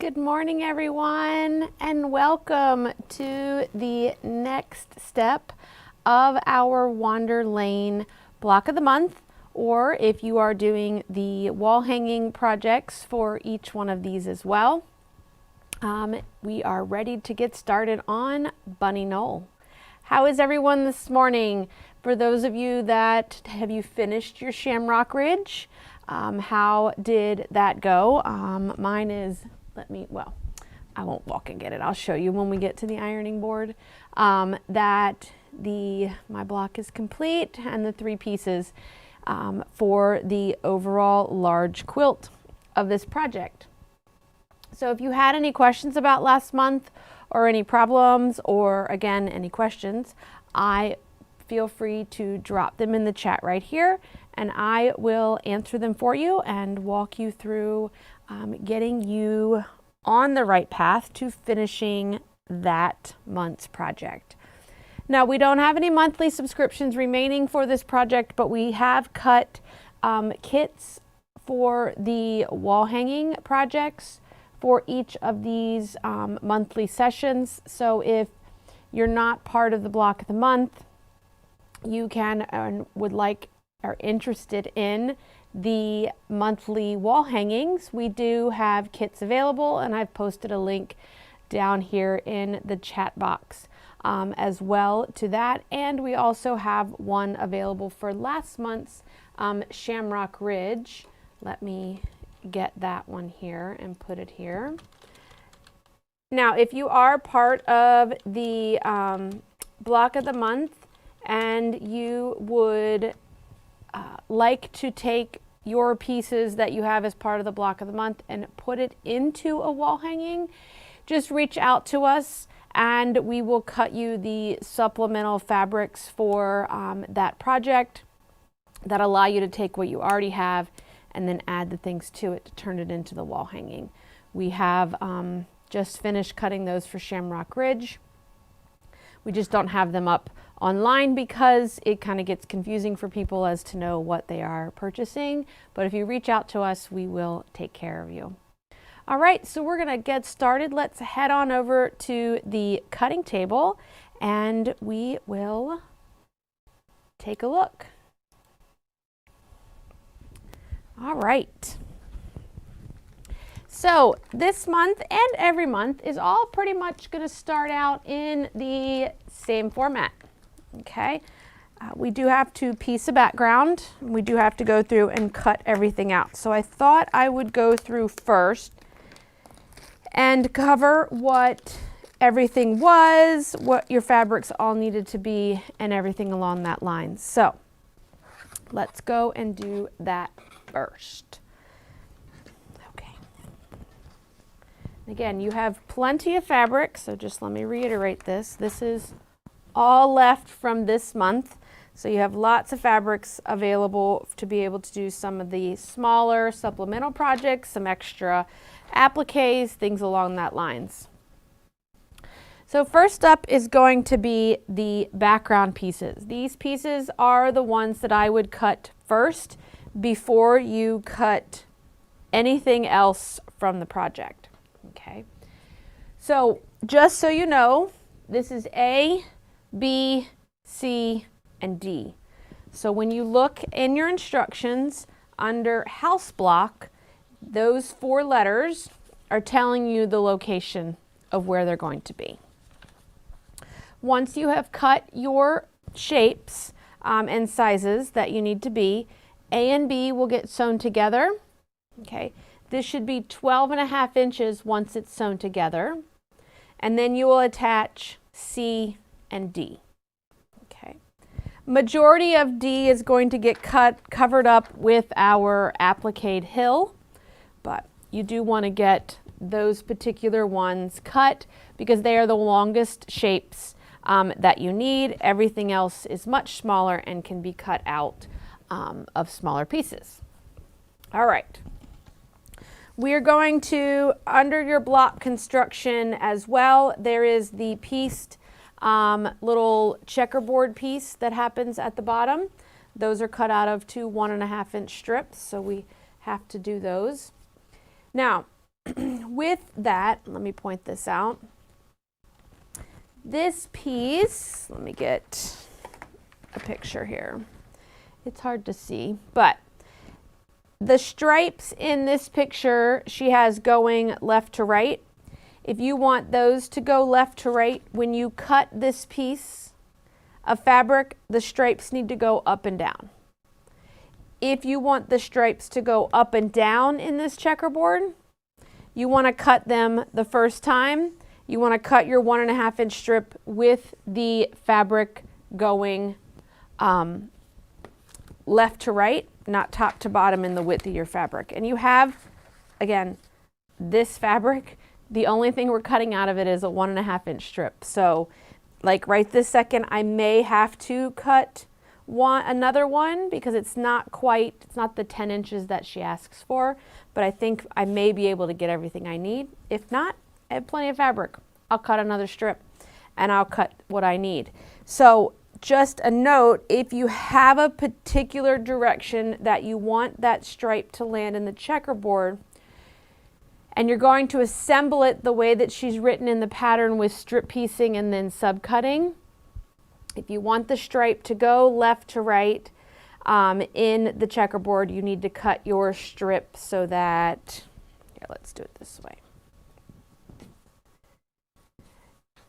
Good morning, everyone, and welcome to the next step of our Wander Lane block of the month, or if you are doing the wall hanging projects for each one of these as well. We are ready to get started on Bunny Knoll. How is everyone this morning? For those of you that have you finished your Shamrock Ridge? How did that go? Mine is, I won't walk and get it. I'll show you when we get to the ironing board. My block is complete, and the 3 pieces for the overall large quilt of this project. So if you had any questions about last month, or any problems, or again, any questions, feel free to drop them in the chat right here, and I will answer them for you and walk you through getting you on the right path to finishing that month's project. Now, we don't have any monthly subscriptions remaining for this project, but we have cut kits for the wall hanging projects for each of these monthly sessions. So if you're not part of the block of the month, you can and are interested in the monthly wall hangings, we do have kits available, and I've posted a link down here in the chat box as well to that. And we also have one available for last month's Shamrock Ridge. Let me get that one here and put it here. Now, if you are part of the block of the month and you would like to take your pieces that you have as part of the block of the month and put it into a wall hanging, just reach out to us and we will cut you the supplemental fabrics for that project that allow you to take what you already have and then add the things to it to turn it into the wall hanging. We have just finished cutting those for Shamrock Ridge. We just don't have them up online because it kind of gets confusing for people as to know what they are purchasing. But if you reach out to us, we will take care of you. All right, so we're gonna get started. Let's head on over to the cutting table and we will take a look. All right. So this month and every month is all pretty much going to start out in the same format. Okay. We do have to piece a background. We do have to go through and cut everything out. So I thought I would go through first and cover what everything was, what your fabrics all needed to be, and everything along that line. So let's go and do that first. Okay. Again, you have plenty of fabric, so just let me reiterate this. This is all left from this month. So you have lots of fabrics available to be able to do some of the smaller supplemental projects, some extra appliques, things along that lines. So first up is going to be the background pieces. These pieces are the ones that I would cut first before you cut anything else from the project. Okay. So just so you know, this is A, B, C, and D. So when you look in your instructions under house block, those 4 letters are telling you the location of where they're going to be. Once you have cut your shapes and sizes that you need to be, A and B will get sewn together. Okay, this should be 12.5 inches once it's sewn together. And then you will attach C and D. Okay, majority of D is going to get covered up with our applique hill, but you do want to get those particular ones cut because they are the longest shapes that you need. Everything else is much smaller and can be cut out of smaller pieces. All right. We are going to, under your block construction as well, there is the pieced little checkerboard piece that happens at the bottom. Those are cut out of 2 1.5 inch strips, so we have to do those. Now, with that, let me point this out. This piece, let me get a picture here. It's hard to see, but the stripes in this picture she has going left to right. If you want those to go left to right, when you cut this piece of fabric, the stripes need to go up and down. If you want the stripes to go up and down in this checkerboard, you want to cut them the first time. You want to cut your 1.5 inch strip with the fabric going left to right, not top to bottom in the width of your fabric. And you have, again, this fabric. The only thing we're cutting out of it is a 1.5 inch strip. So like right this second, I may have to cut another one because it's not the 10 inches that she asks for, but I think I may be able to get everything I need. If not, I have plenty of fabric. I'll cut another strip and I'll cut what I need. So just a note, if you have a particular direction that you want that stripe to land in the checkerboard, and you're going to assemble it the way that she's written in the pattern with strip piecing and then subcutting. If you want the stripe to go left to right in the checkerboard, you need to cut your strip so that, here, let's do it this way.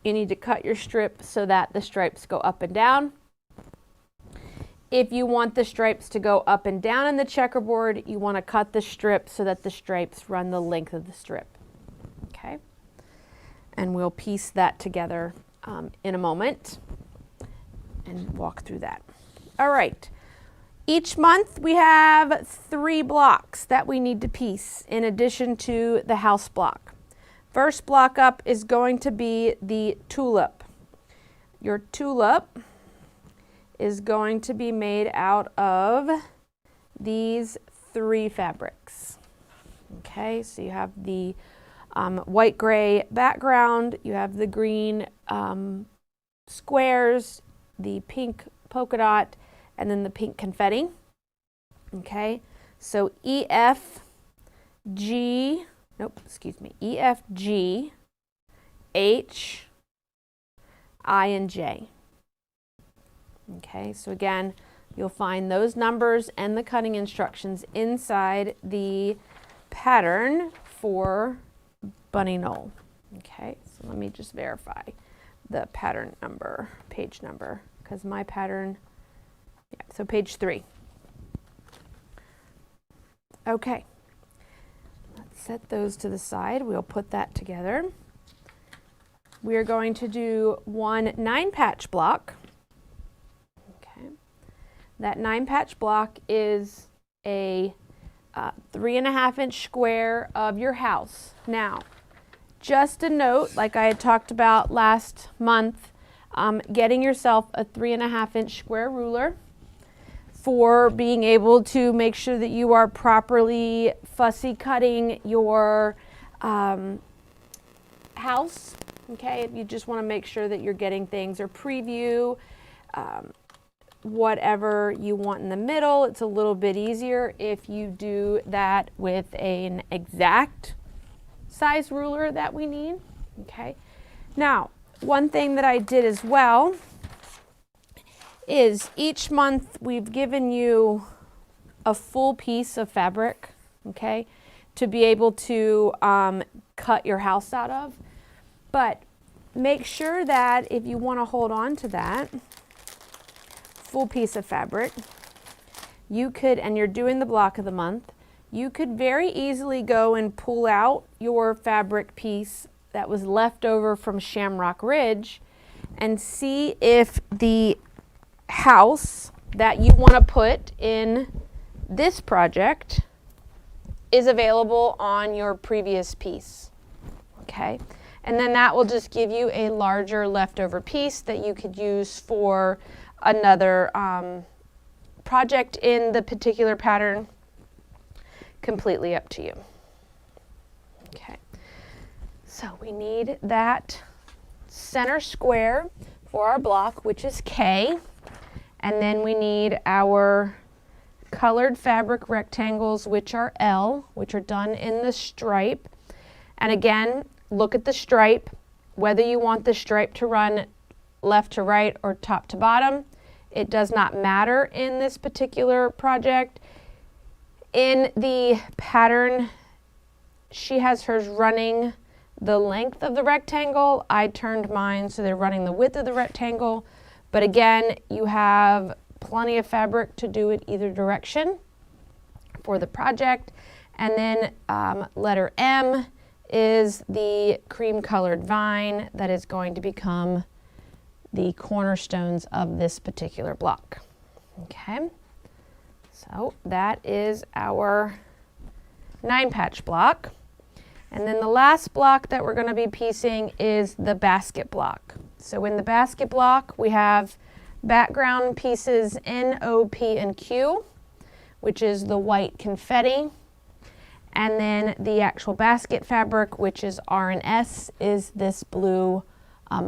You need to cut your strip so that the stripes go up and down. If you want the stripes to go up and down in the checkerboard, you want to cut the strip so that the stripes run the length of the strip. Okay? And we'll piece that together in a moment and walk through that. All right. Each month we have 3 blocks that we need to piece in addition to the house block. First block up is going to be the tulip. Your tulip is going to be made out of these 3 fabrics. Okay, so you have the white gray background, you have the green squares, the pink polka dot, and then the pink confetti. Okay, so E, F, G, H, I, and J. Okay, so again, you'll find those numbers and the cutting instructions inside the pattern for Bunny Knoll. Okay, so let me just verify the pattern number, page number, because my pattern, yeah, so page 3. Okay, let's set those to the side. We'll put that together. We are going to do 1 9-patch block. That 9-patch block is a 3.5 inch square of your house. Now, just a note, like I had talked about last month, getting yourself a 3.5 inch square ruler for being able to make sure that you are properly fussy cutting your house. Okay, if you just want to make sure that you're getting things or preview whatever you want in the middle. It's a little bit easier if you do that with an exact size ruler that we need. Okay. Now, one thing that I did as well is each month we've given you a full piece of fabric, okay, to be able to cut your house out of. But make sure that if you want to hold on to that full piece of fabric, you could, and you're doing the block of the month, you could very easily go and pull out your fabric piece that was left over from Shamrock Ridge and see if the house that you want to put in this project is available on your previous piece. Okay, and then that will just give you a larger leftover piece that you could use for another project in the particular pattern. Completely up to you. Okay, so we need that center square for our block, which is K, and then we need our colored fabric rectangles, which are L, which are done in the stripe. And again, look at the stripe, whether you want the stripe to run left to right or top to bottom. It does not matter in this particular project. In the pattern, she has hers running the length of the rectangle. I turned mine so they're running the width of the rectangle. But again, you have plenty of fabric to do it either direction for the project. And then letter M is the cream colored vine that is going to become the cornerstones of this particular block. Okay, so that is our 9-patch block. And then the last block that we're going to be piecing is the basket block. So in the basket block, we have background pieces N, O, P, and Q, which is the white confetti. And then the actual basket fabric, which is R and S, is this blue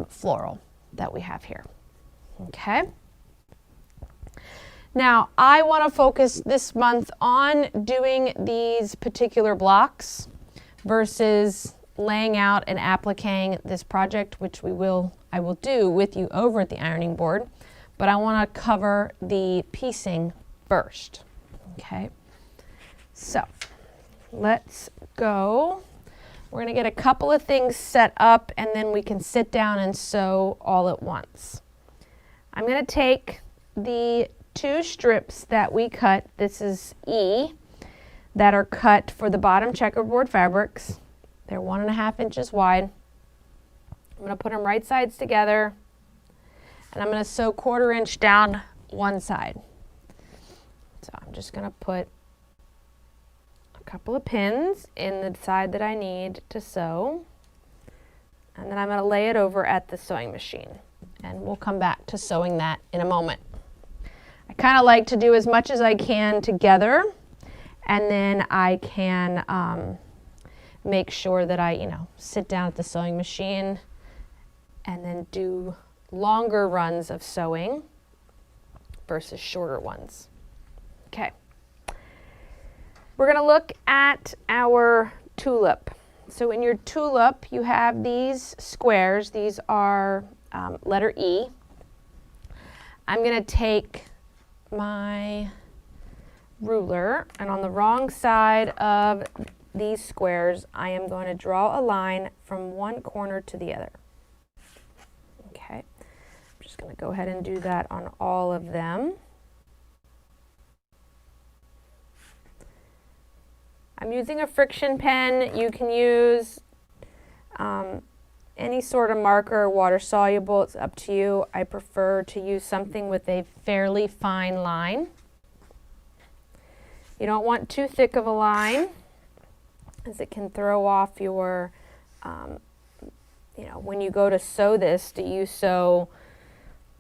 floral that we have here. Okay. Now, I want to focus this month on doing these particular blocks versus laying out and appliquing this project, which I will do with you over at the ironing board, but I want to cover the piecing first. Okay, so let's go. We're going to get a couple of things set up and then we can sit down and sew all at once. I'm going to take the 2 strips that we cut, this is E, that are cut for the bottom checkerboard fabrics. They're 1.5 inches wide. I'm going to put them right sides together and I'm going to sew 1/4 inch down one side. So I'm just going to put a couple of pins in the side that I need to sew, and then I'm going to lay it over at the sewing machine, and we'll come back to sewing that in a moment. I kind of like to do as much as I can together, and then I can make sure that I, sit down at the sewing machine and then do longer runs of sewing versus shorter ones. Okay. We're going to look at our tulip. So in your tulip, you have these squares. These are letter E. I'm going to take my ruler, and on the wrong side of these squares, I am going to draw a line from one corner to the other. Okay, I'm just going to go ahead and do that on all of them. I'm using a friction pen. You can use any sort of marker, water soluble, it's up to you. I prefer to use something with a fairly fine line. You don't want too thick of a line, as it can throw off your, when you go to sew this, do you sew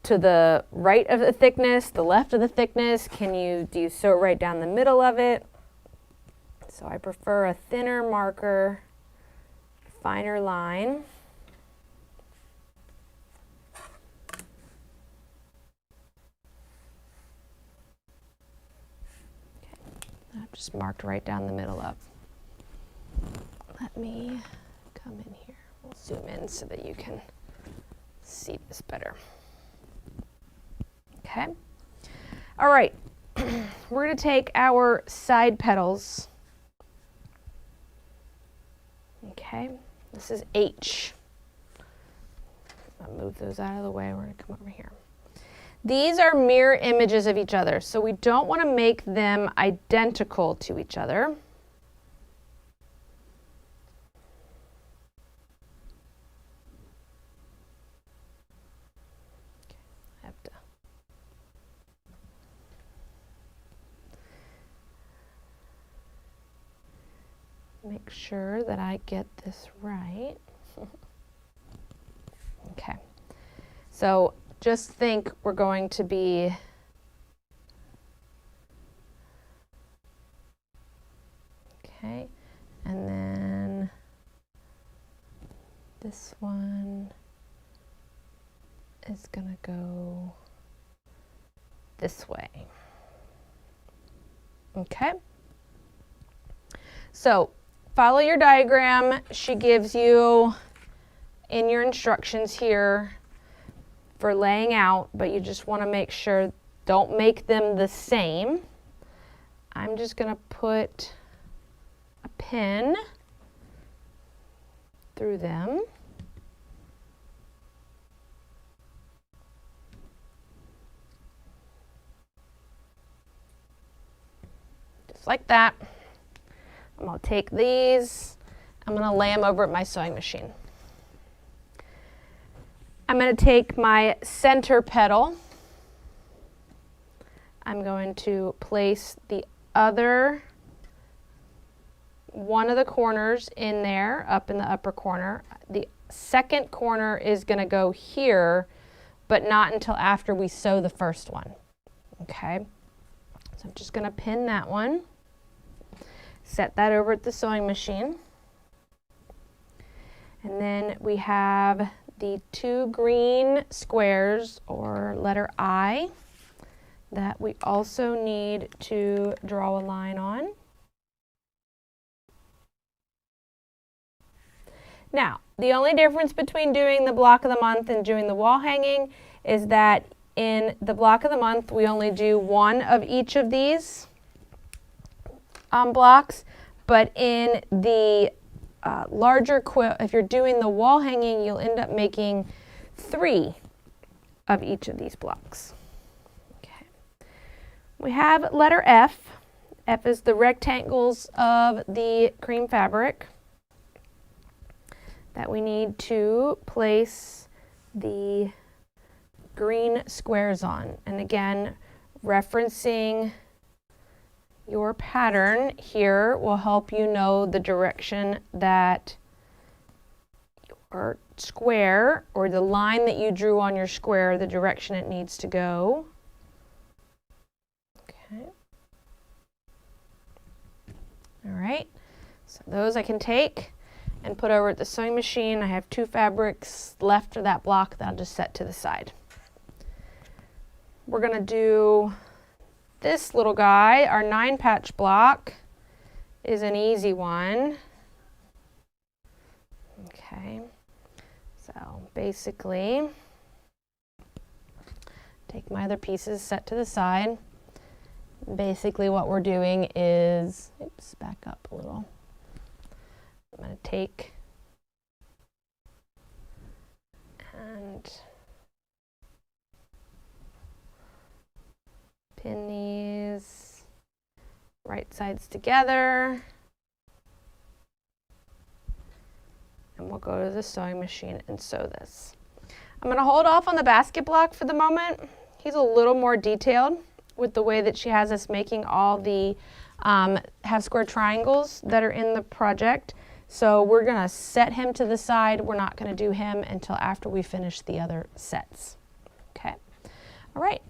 to the right of the thickness, the left of the thickness? Do you sew right down the middle of it? So I prefer a thinner marker, finer line. Okay, I've just marked right down the middle of. Let me come in here. We'll zoom in so that you can see this better. Okay. All right. We're going to take our side petals. Okay. This is H. I'll move those out of the way. We're going to come over here. These are mirror images of each other, so we don't want to make them identical to each other. Make sure that I get this right. Okay, so just think we're going to be okay, and then this one is gonna go this way. Okay, so follow your diagram she gives you in your instructions here for laying out, but you just want to make sure, don't make them the same. I'm just going to put a pin through them. Just like that. I'm going to take these, I'm going to lay them over at my sewing machine. I'm going to take my center petal. I'm going to place the other one of the corners in there, up in the upper corner. The second corner is going to go here, but not until after we sew the first one. Okay, so I'm just going to pin that one, set that over at the sewing machine. And then we have the 2 green squares, or letter I, that we also need to draw a line on. Now, the only difference between doing the block of the month and doing the wall hanging is that in the block of the month, we only do one of each of these blocks, but in the larger quilt, if you're doing the wall hanging, you'll end up making 3 of each of these blocks. Okay. We have letter F. F is the rectangles of the cream fabric that we need to place the green squares on. And again, referencing your pattern here will help you know the direction that your square, or the line that you drew on your square, the direction it needs to go. Okay. All right, so those I can take and put over at the sewing machine. I have 2 fabrics left of that block that I'll just set to the side. We're going to do this little guy. Our 9-patch block is an easy one. Okay, so basically, take my other pieces, set to the side. Basically what we're doing is, oops, back up a little. I'm going to take and pin these right sides together, and we'll go to the sewing machine and sew this. I'm going to hold off on the basket block for the moment. He's a little more detailed with the way that she has us making all the half square triangles that are in the project. So we're going to set him to the side. We're not going to do him until after we finish the other sets. Okay. All right.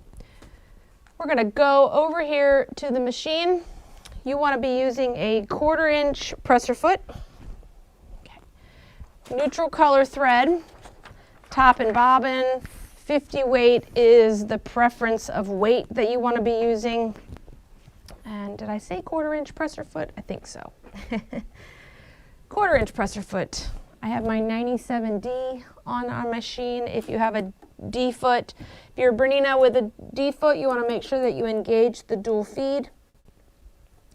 We're going to go over here to the machine. You want to be using a 1/4 inch presser foot. Okay. Neutral color thread, top and bobbin. 50 weight is the preference of weight that you want to be using. And did I say 1/4 inch presser foot? I think so. 1/4 inch presser foot. I have my 97D on our machine. If you have a D foot, if you're Bernina with a D foot, you want to make sure that you engage the dual feed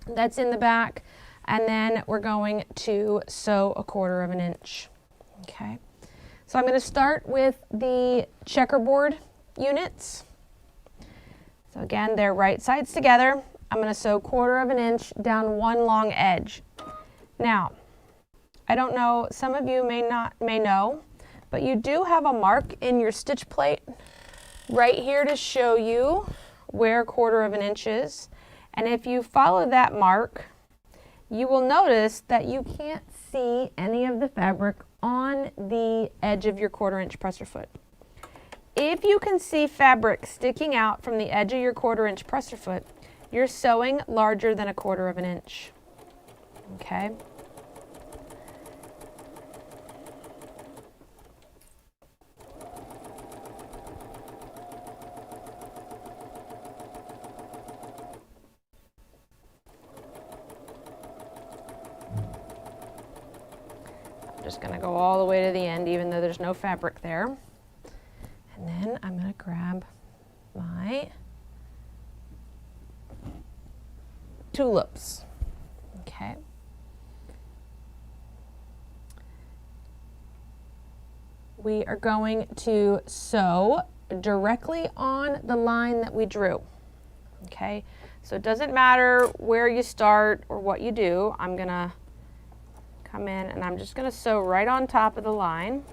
that's in the back. And then we're going to sew a 1/4 inch. Okay. So I'm going to start with the checkerboard units. So again, they're right sides together. I'm going to sew 1/4 inch down one long edge. Now, I don't know, some of you may know, but you do have a mark in your stitch plate right here to show you where 1/4 inch is. And if you follow that mark, you will notice that you can't see any of the fabric on the edge of your 1/4 inch presser foot. If you can see fabric sticking out from the edge of your 1/4 inch presser foot, you're sewing larger than a 1/4 inch. Okay? just going to go all the way to the end, even though there's no fabric there. And then I'm going to grab my tulips. Okay. We are going to sew directly on the line that we drew. Okay, so it doesn't matter where you start or what you do. I'm gonna come in and I'm just gonna sew right on top of the line,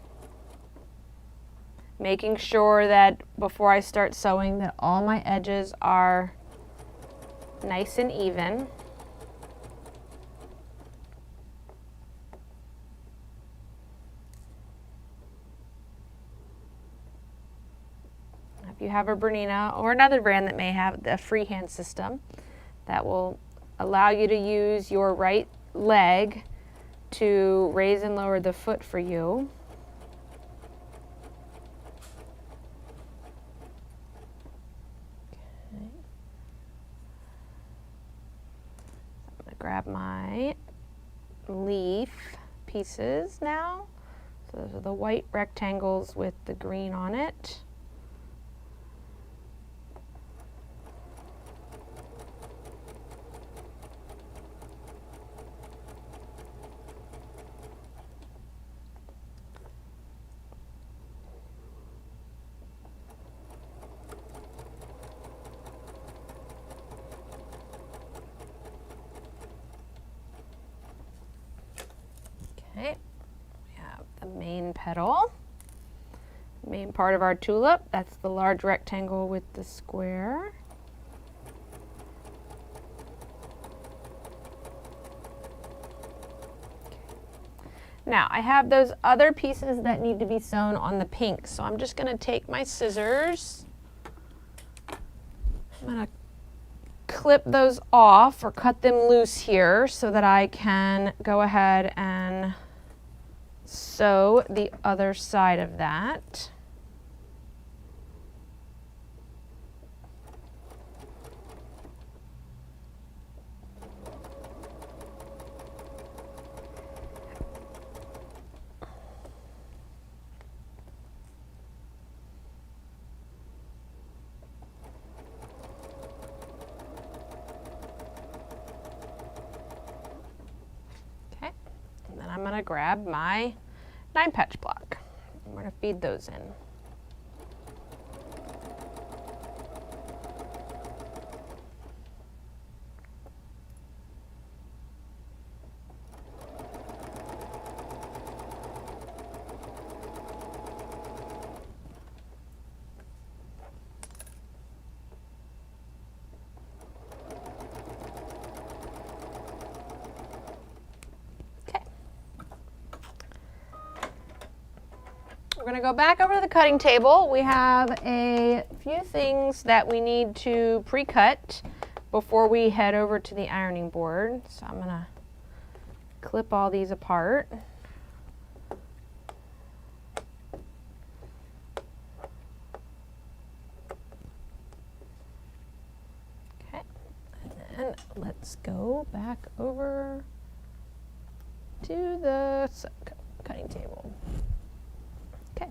making sure that before I start sewing that all my edges are nice and even. If you have a Bernina or another brand that may have a freehand system that will allow you to use your right leg to raise and lower the foot for you. Okay. I'm going to grab my leaf pieces now. So those are the white rectangles with the green on it. Okay, we have the main petal, main part of our tulip. That's the large rectangle with the square. Okay. Now I have those other pieces that need to be sewn on the pink, so I'm just going to take my scissors. I'm going to clip those off or cut them loose here so that I can go ahead and sew the other side of that. I'm going to grab my 9-patch block. I'm going to feed those in. We're going to go back over to the cutting table. We have a few things that we need to pre-cut before we head over to the ironing board. So I'm going to clip all these apart. Okay, and then let's go back over to the cutting table. Okay.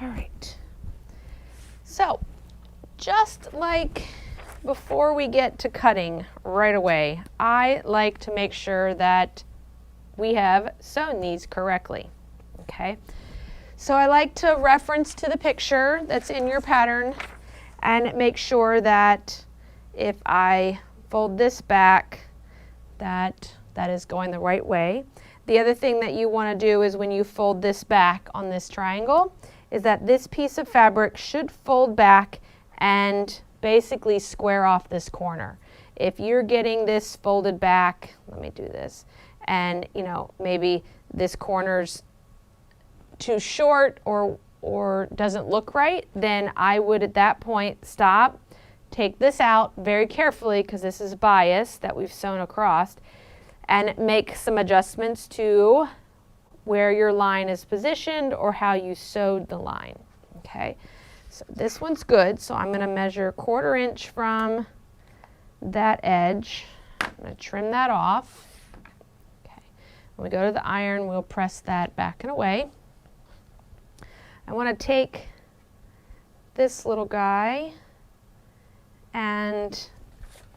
All right. So, just like before we get to cutting right away, I like to make sure that we have sewn these correctly. Okay. So I like to reference to the picture that's in your pattern and make sure that if I fold this back, that is going the right way. The other thing that you want to do is when you fold this back on this triangle is that this piece of fabric should fold back and basically square off this corner. If you're getting this folded back, let me do this, and maybe this corner's too short or doesn't look right, then I would at that point stop, take this out very carefully because this is bias that we've sewn across, and make some adjustments to where your line is positioned or how you sewed the line. Okay, so this one's good, so I'm going to measure 1/4 inch from that edge. I'm going to trim that off. Okay. When we go to the iron, we'll press that back and away. I want to take this little guy and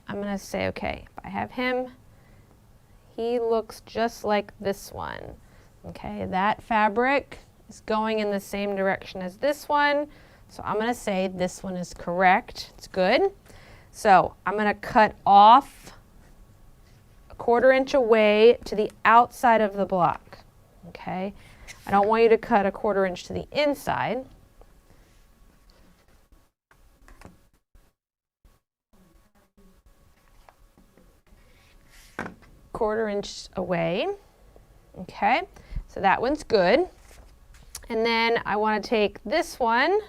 I'm going to say, okay, if I have him, he looks just like this one. Okay, that fabric is going in the same direction as this one. So I'm going to say this one is correct. It's good. So I'm going to cut off a 1/4 inch away to the outside of the block. Okay, I don't want you to cut a 1/4 inch to the inside. Quarter inch away. Okay, so that one's good. And then I want to take this one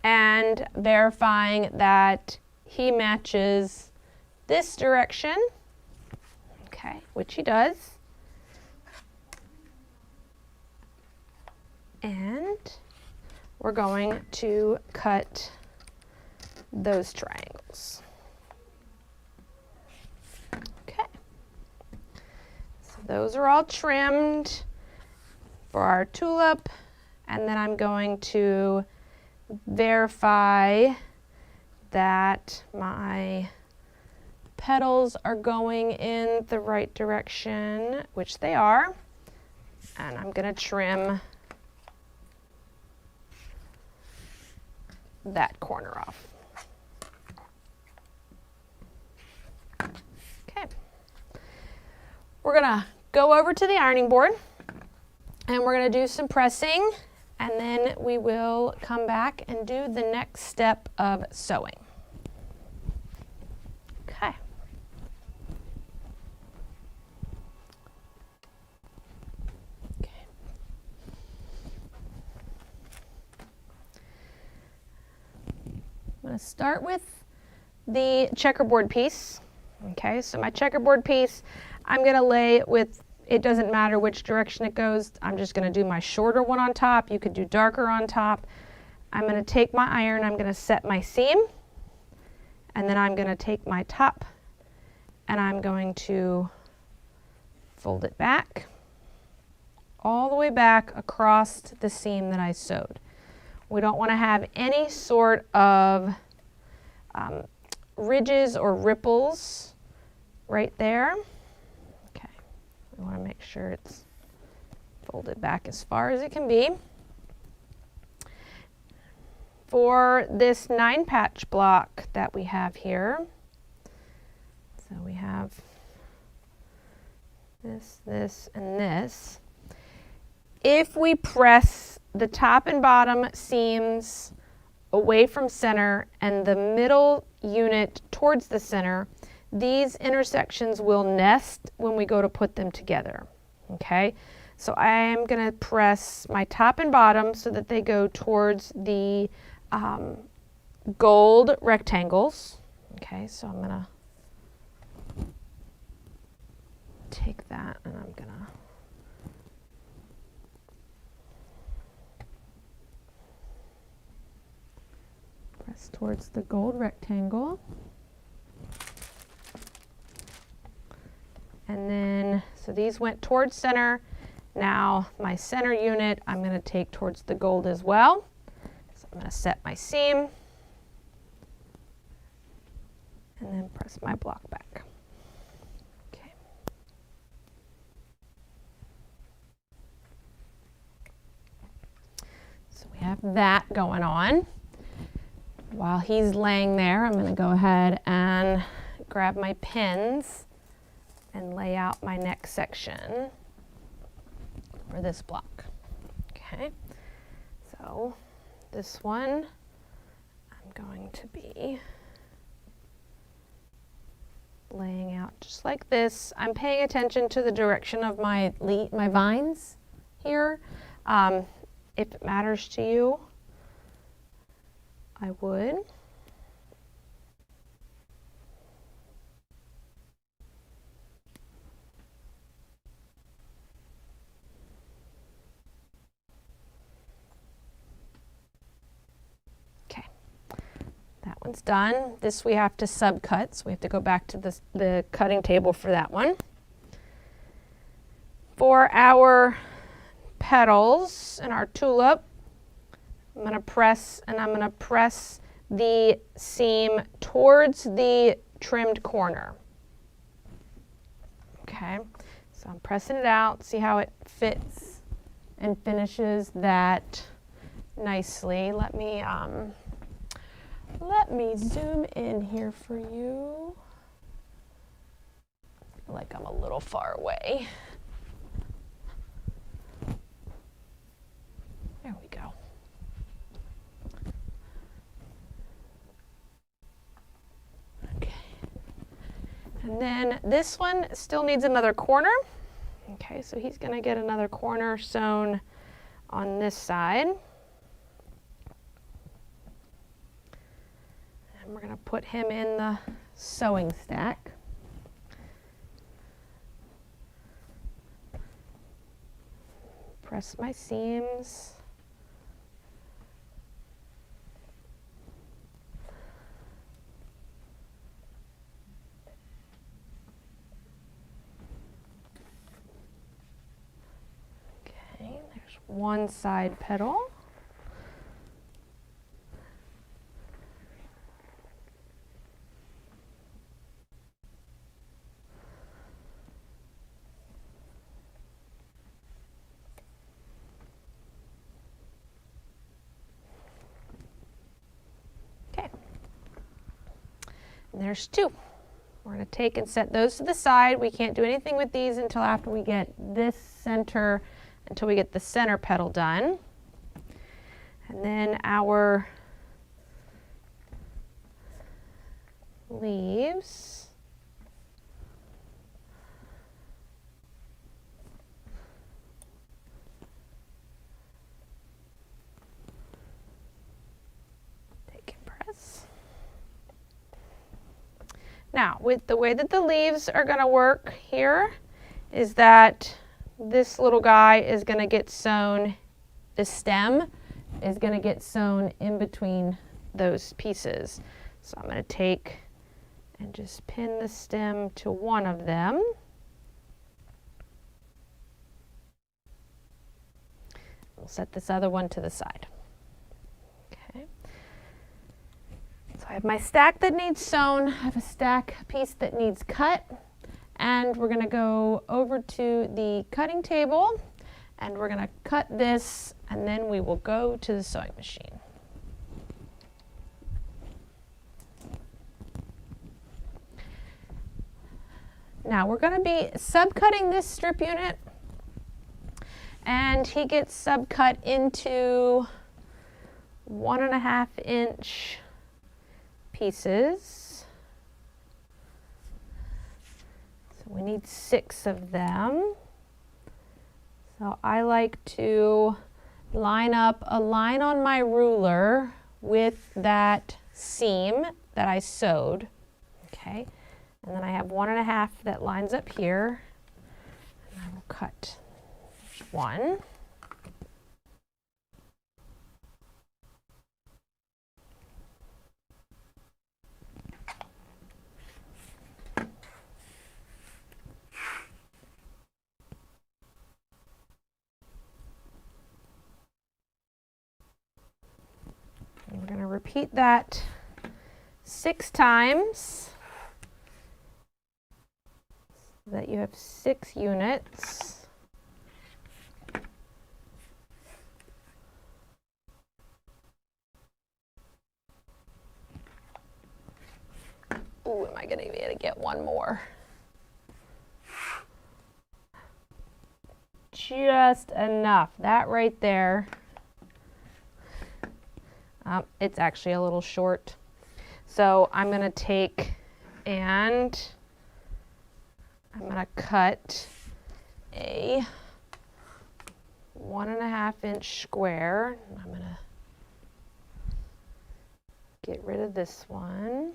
and verifying that he matches this direction. Okay, which he does. And we're going to cut those triangles. Those are all trimmed for our tulip, and then I'm going to verify that my petals are going in the right direction, which they are, and I'm going to trim that corner off. Okay. We're going to go over to the ironing board and we're going to do some pressing, and then we will come back and do the next step of sewing. Okay. I'm going to start with the checkerboard piece. Okay, so my checkerboard piece, I'm going to lay it with, it doesn't matter which direction it goes. I'm just going to do my shorter one on top. You could do darker on top. I'm going to take my iron, I'm going to set my seam, and then I'm going to take my top and I'm going to fold it back all the way back across the seam that I sewed. We don't want to have any sort of ridges or ripples right there. Okay, we want to make sure it's folded back as far as it can be. For this 9-patch block that we have here, so we have this, this, and this. If we press the top and bottom seams away from center and the middle unit towards the center, these intersections will nest when we go to put them together. Okay, so I am going to press my top and bottom so that they go towards the gold rectangles. Okay, so I'm going to take that and I'm going to press towards the gold rectangle. And then, so these went towards center. Now my center unit, I'm going to take towards the gold as well. So I'm going to set my seam and then press my block back. Okay. So we have that going on. While he's laying there, I'm going to go ahead and grab my pins and lay out my next section for this block. Okay, so this one I'm going to be laying out just like this. I'm paying attention to the direction of my vines here. If it matters to you, I would. one's done. This we have to subcut, so we have to go back to the cutting table for that one. For our petals and our tulip, I'm going to press, and I'm going to press the seam towards the trimmed corner. Okay, so I'm pressing it out, see how it fits and finishes that nicely. Let me zoom in here for you. I feel like I'm a little far away. There we go. Okay. And then this one still needs another corner. Okay, so he's going to get another corner sewn on this side. And we're going to put him in the sewing stack. Press my seams. Okay, there's one side petal. And there's two. We're going to take and set those to the side. We can't do anything with these until after we get this center, until we get the center petal done. And then our leaves. Take and press. Now, with the way that the leaves are going to work here is that this little guy is going to get sewn, the stem is going to get sewn in between those pieces. So I'm going to take and just pin the stem to one of them. We'll set this other one to the side. Okay. So I have my stack that needs sewn, I have a stack piece that needs cut, and we're going to go over to the cutting table and we're going to cut this, and then we will go to the sewing machine. Now we're going to be subcutting this strip unit, and he gets subcut into 1.5 inch pieces. So we need 6 of them. So I like to line up a line on my ruler with that seam that I sewed. Okay, and then I have 1.5 that lines up here, and I will cut one. And we're going to repeat that 6 times so that you have 6 units. Ooh, am I going to be able to get one more? Just enough. That right there. It's actually a little short. So I'm going to take and I'm going to cut a 1.5 inch square. I'm going to get rid of this one.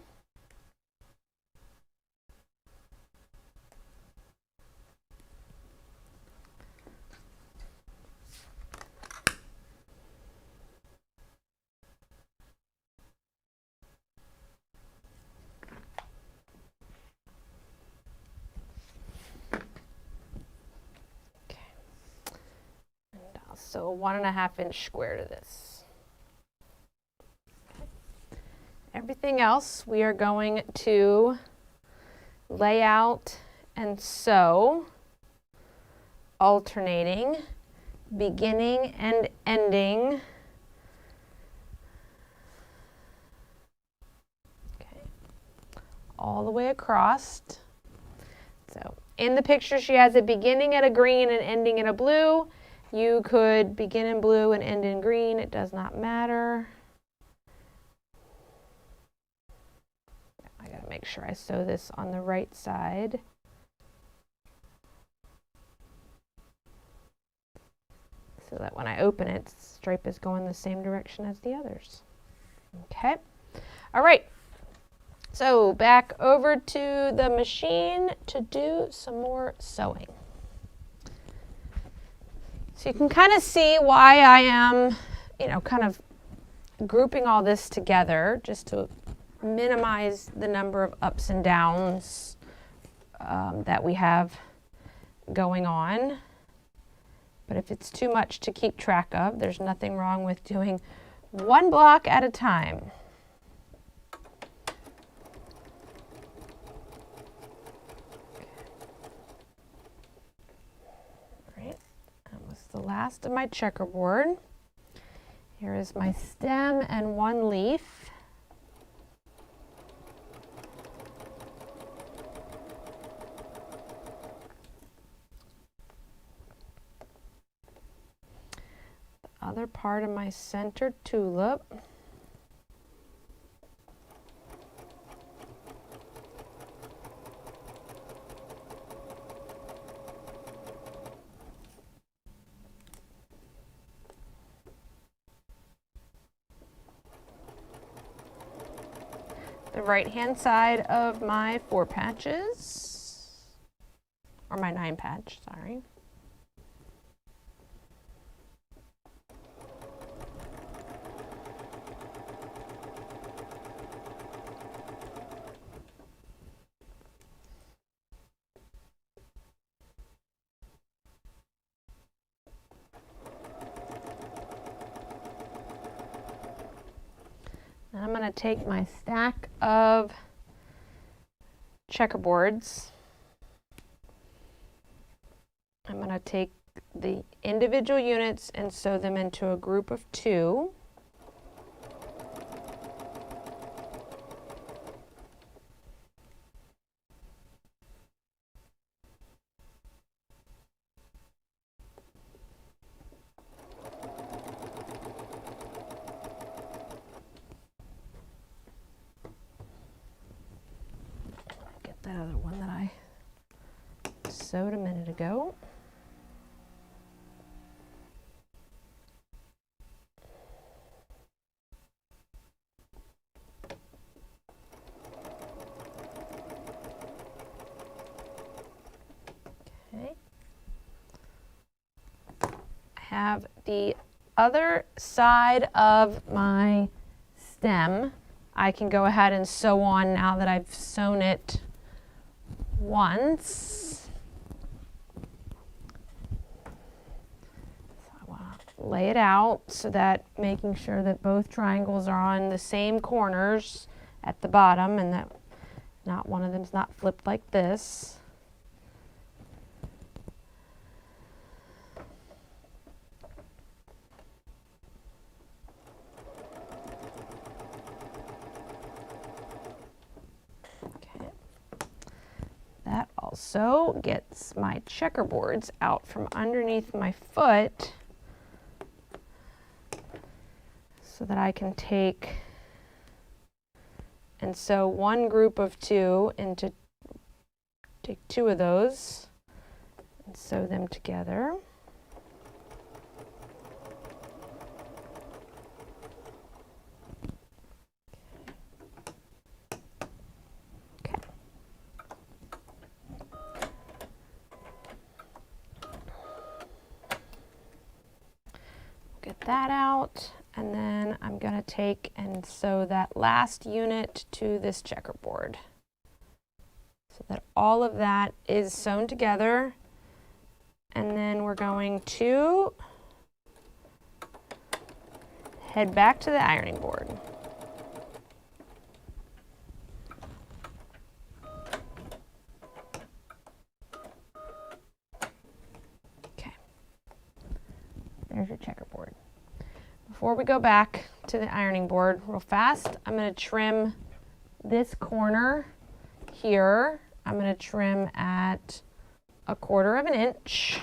So a 1.5 inch square to this. Everything else we are going to lay out and sew, alternating, beginning and ending. Okay. All the way across. So in the picture she has it beginning at a green and ending in a blue. You could begin in blue and end in green, it does not matter. I gotta make sure I sew this on the right side. So that when I open it, the stripe is going the same direction as the others. Okay, all right. So back over to the machine to do some more sewing. So you can kind of see why I am, kind of grouping all this together just to minimize the number of ups and downs that we have going on. But if it's too much to keep track of, there's nothing wrong with doing one block at a time. Right, that was the last of my checkerboard. Here is my stem and one leaf. Other part of my centered tulip. The right-hand side of my 4 patches, or my 9 patch, sorry. I'm going to take my stack of checkerboards. I'm going to take the individual units and sew them into a group of 2. That other one that I sewed a minute ago. Okay. I have the other side of my stem. I can go ahead and sew on now that I've sewn it once. So I want to lay it out so that making sure that both triangles are on the same corners at the bottom and that not one of them's not flipped like this. That also gets my checkerboards out from underneath my foot so that I can take and sew one group of 2 into, take 2 of those and sew them together. Get that out, and then I'm going to take and sew that last unit to this checkerboard so that all of that is sewn together, and then we're going to head back to the ironing board. Okay, there's your checkerboard. Before we go back to the ironing board real fast, I'm going to trim this corner here. I'm going to trim at 1/4 of an inch.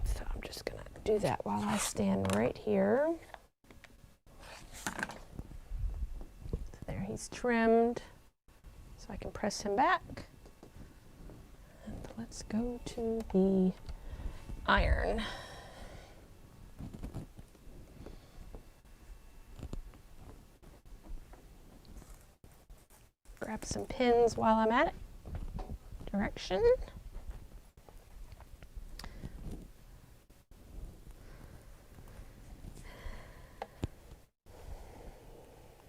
So I'm just going to do that while I stand right here. So there, he's trimmed. So I can press him back. And let's go to the iron. Grab some pins while I'm at it. Direction.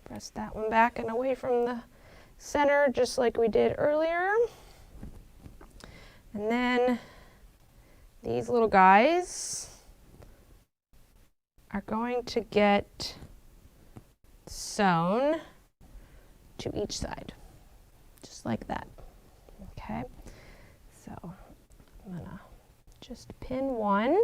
Press that one back and away from the center, just like we did earlier. And then these little guys are going to get sewn to each side, just like that. Okay, so I'm gonna just pin one.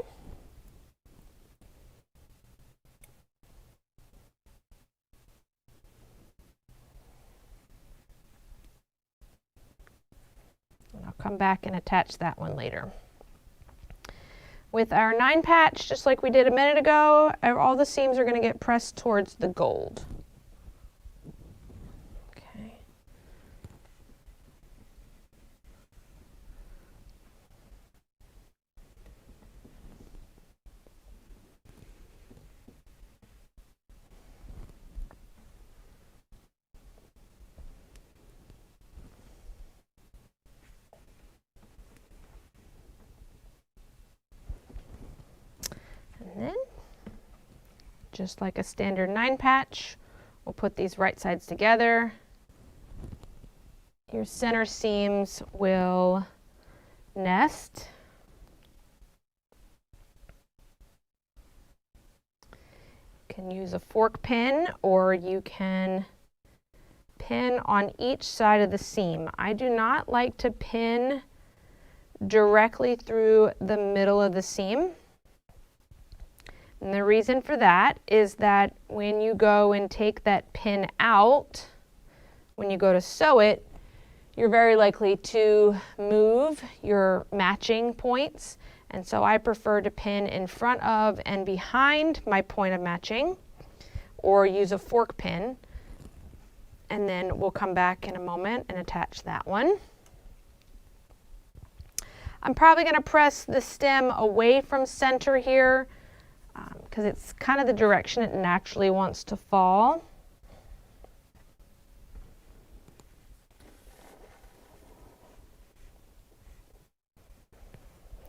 And I'll come back and attach that one later. With our 9 patch, just like we did a minute ago, all the seams are going to get pressed towards the gold. Okay. And then, just like a standard 9 patch, we'll put these right sides together. Your center seams will nest. You can use a fork pin, or you can pin on each side of the seam. I do not like to pin directly through the middle of the seam. And the reason for that is that when you go and take that pin out, when you go to sew it, you're very likely to move your matching points. And so I prefer to pin in front of and behind my point of matching, or use a fork pin. And then we'll come back in a moment and attach that one. I'm probably going to press the stem away from center here, because it's kind of the direction it naturally wants to fall.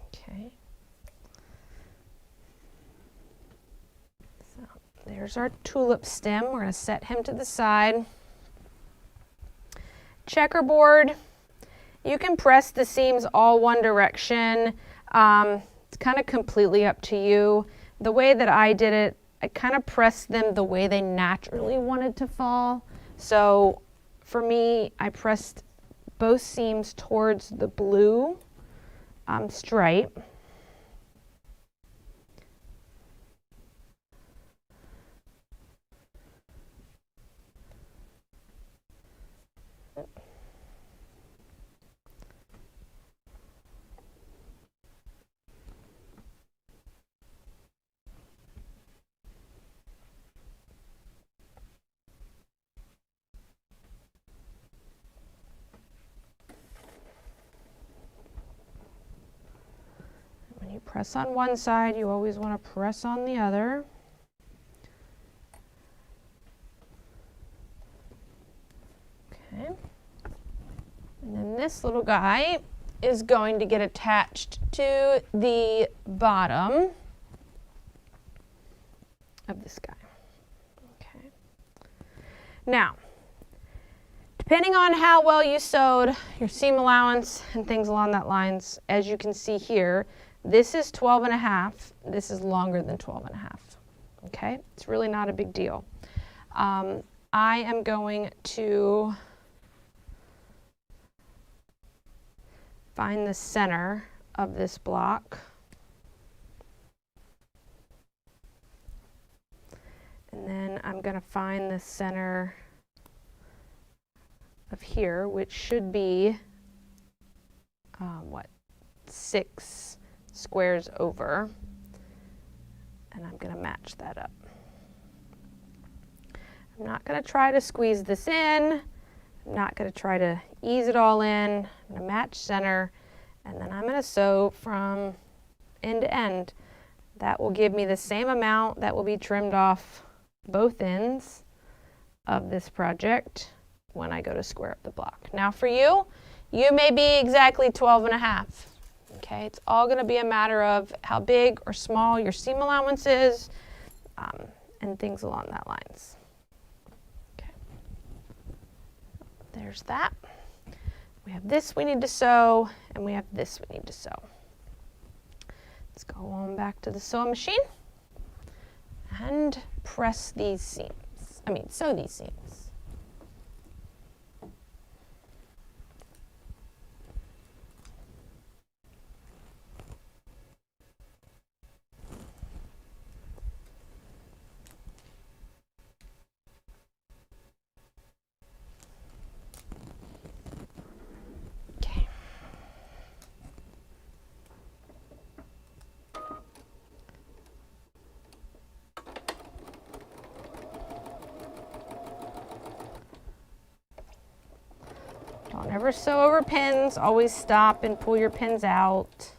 Okay. So there's our tulip stem. We're going to set him to the side. Checkerboard, you can press the seams all one direction. It's kind of completely up to you. The way that I did it, I kind of pressed them the way they naturally wanted to fall. So for me, I pressed both seams towards the blue stripe. You press on one side, you always want to press on the other. Okay. And then this little guy is going to get attached to the bottom of this guy. Okay. Now, depending on how well you sewed your seam allowance and things along that lines, as you can see here, This is 12 and a half. This is longer than 12 and a half. Okay, it's really not a big deal. I am going to find the center of this block. And then I'm going to find the center of here, which should be, 6 squares over. And I'm going to match that up. I'm not going to try to squeeze this in. I'm not going to try to ease it all in. I'm going to match center, and then I'm going to sew from end to end. That will give me the same amount that will be trimmed off both ends of this project when I go to square up the block. Now for you, you may be exactly 12 and a half. Okay, it's all going to be a matter of how big or small your seam allowance is, and things along that lines. Okay, there's that. We have this we need to sew, and we have this we need to sew. Let's go on back to the sewing machine and press these seams. Sew these seams. Don't ever sew over pins. Always stop and pull your pins out.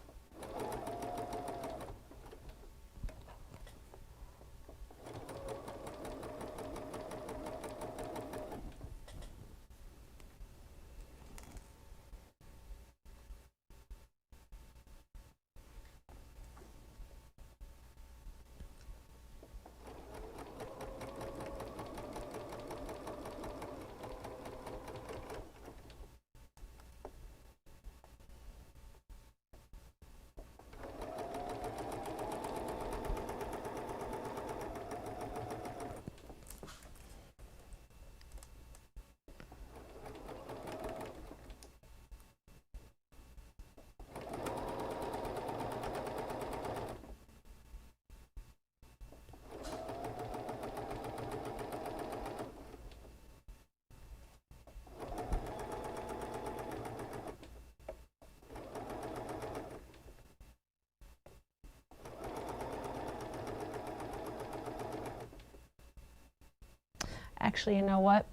Actually, you know what?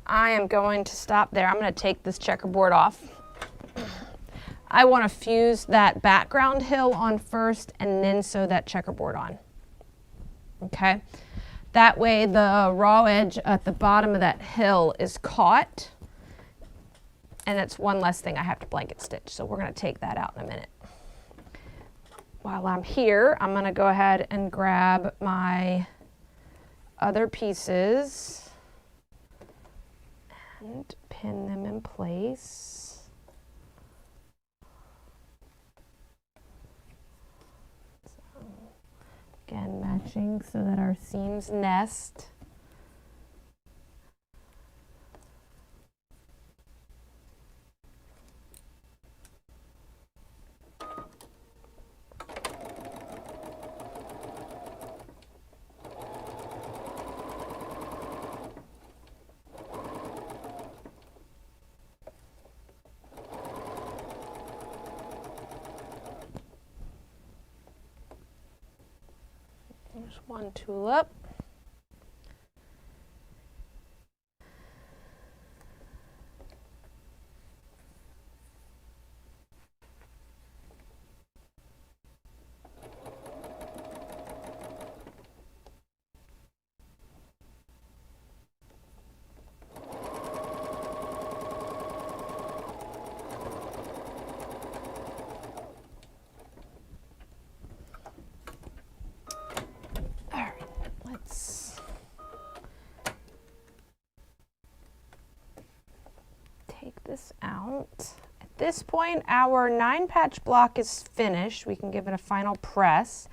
I am going to stop there. I'm going to take this checkerboard off. I want to fuse that background hill on first and then sew that checkerboard on. Okay? That way the raw edge at the bottom of that hill is caught, and that's one less thing I have to blanket stitch. So we're going to take that out in a minute. While I'm here, I'm going to go ahead and grab my other pieces and pin them in place. So, again, matching so that our seams nest. There's one tulip. This out. I this point, our 9-patch block is finished. We can give it a final press.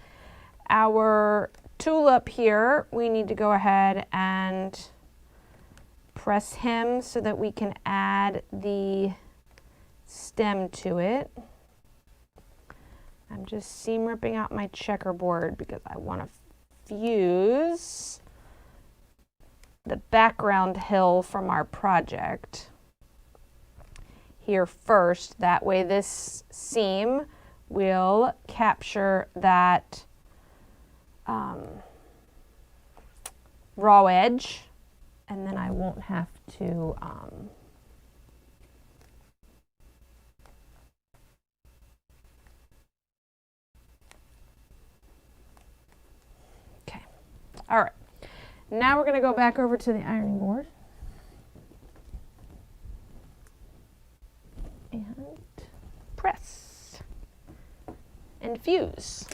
Our tulip here, we need to go ahead and press him so that we can add the stem to it. I'm just seam ripping out my checkerboard because I want to fuse the background hill from our project here first. That way this seam will capture that raw edge, and then I won't have to okay. All right, now we're going to go back over to the ironing board and press and fuse.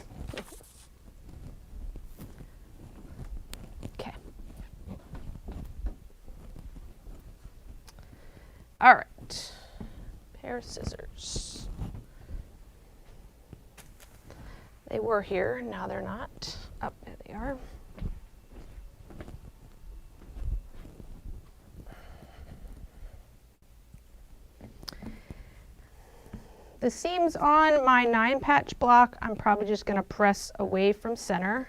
Okay. All right, pair of scissors. They were here, now they're not. Oh, there they are. The seams on my 9-patch block, I'm probably just going to press away from center.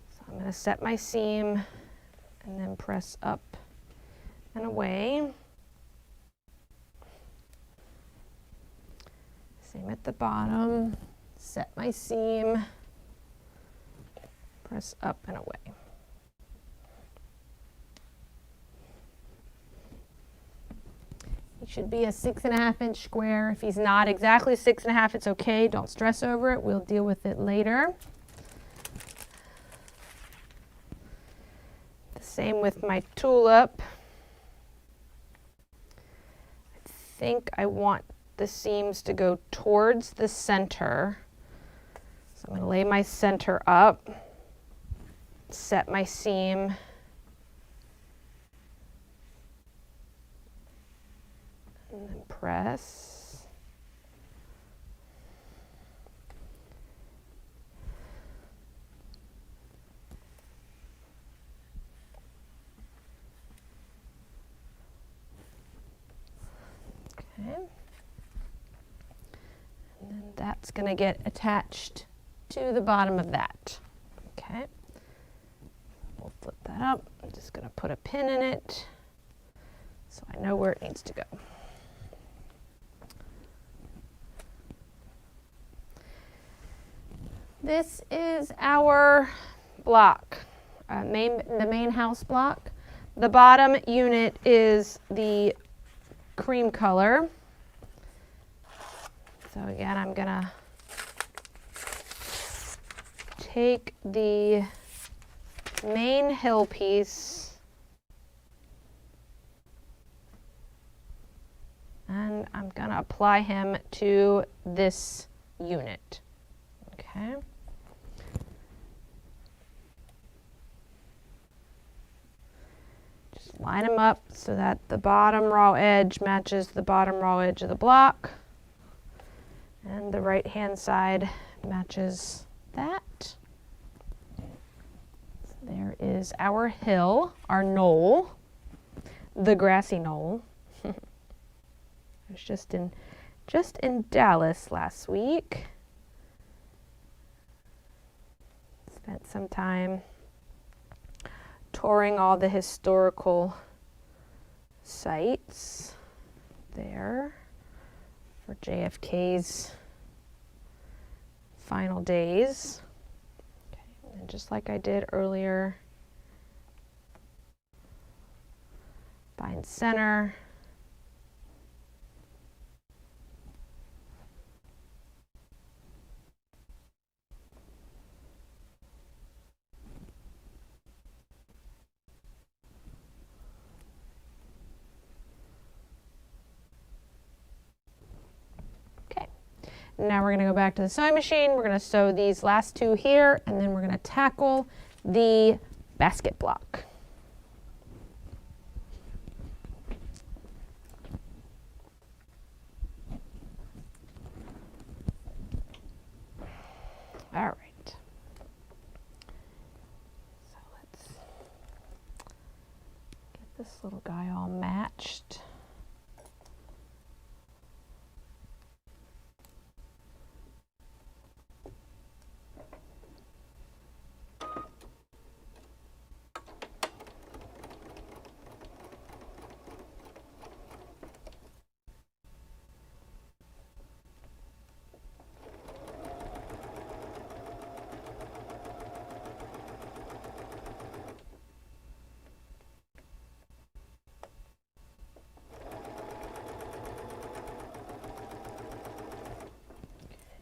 So I'm going to set my seam and then press up and away. Same at the bottom. Set my seam, press up and away. He should be a 6.5-inch square. If he's not exactly 6.5, it's okay. Don't stress over it. We'll deal with it later. The same with my tulip. I think I want the seams to go towards the center. So I'm going to lay my center up, set my seam, and then press. Okay. And then that's going to get attached to the bottom of that. Okay. We'll flip that up. I'm just going to put a pin in it so I know where it needs to go. This is our block, the main house block. The bottom unit is the cream color. So again, I'm gonna take the main hill piece and I'm gonna apply him to this unit. Okay. Just line them up so that the bottom raw edge matches the bottom raw edge of the block. And the right hand side matches that. So there is our hill, our knoll, the grassy knoll. I was just in Dallas last week. Spent some time touring all the historical sites there for JFK's final days. Okay, and just like I did earlier, find center. Now we're going to go back to the sewing machine. We're going to sew these last two here, and then we're going to tackle the basket block. All right. So let's get this little guy all matched.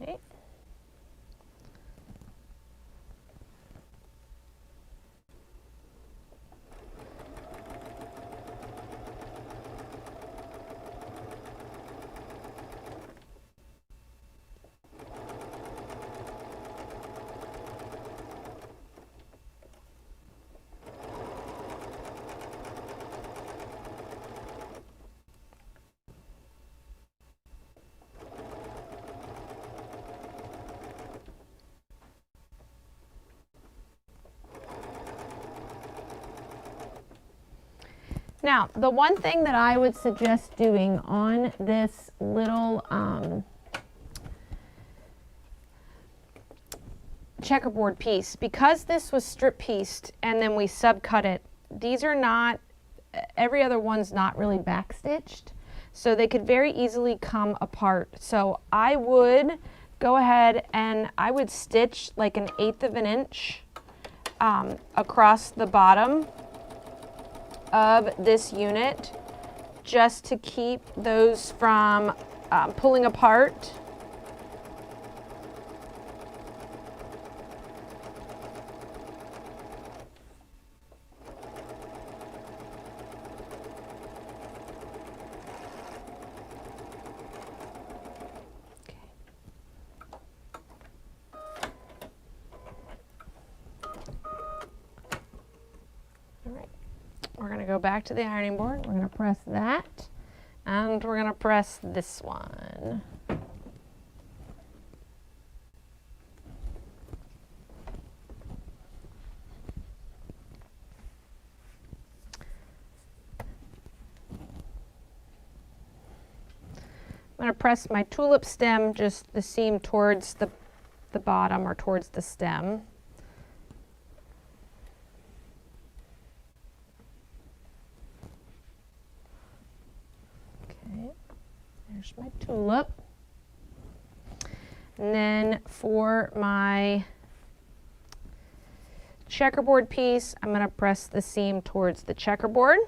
Okay. Now, the one thing that I would suggest doing on this little checkerboard piece, because this was strip pieced and then we subcut it, these are not, every other one's not really backstitched, so they could very easily come apart. So I would go ahead and I would stitch like 1/8 of an inch across the bottom of this unit, just to keep those from pulling apart. We're going to go back to the ironing board. We're going to press that, and we're going to press this one. I'm going to press my tulip stem, just the seam towards the bottom or towards the stem. There's my tulip. And then for my checkerboard piece, I'm going to press the seam towards the checkerboard.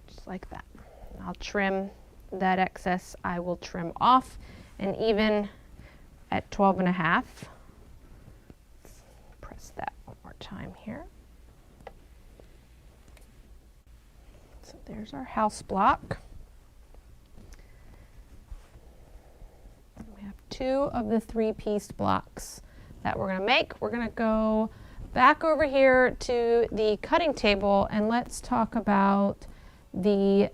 Just like that. I'll trim that excess, I will trim off, and even at 12.5. Press that one more time here. So there's our house block. We have 2 of the 3-piece blocks that we're going to make. We're going to go back over here to the cutting table and let's talk about the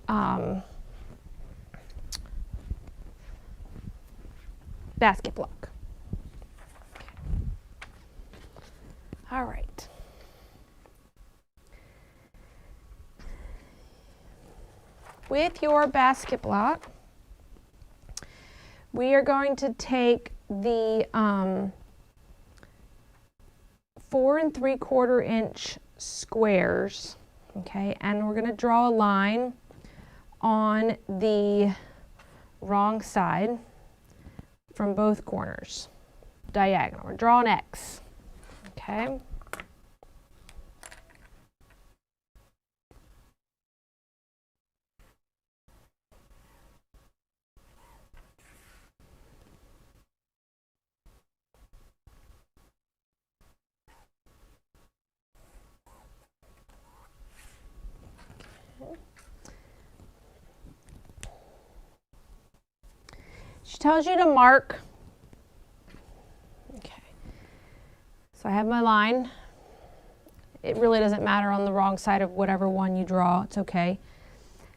basket block. All right. With your basket block, we are going to take the 4 3/4 inch squares, okay, and we're going to draw a line on the wrong side from both corners, diagonal. We're drawing X, okay. She tells you to mark. Okay. So I have my line it really doesn't matter on the wrong side of whatever one you draw, it's okay.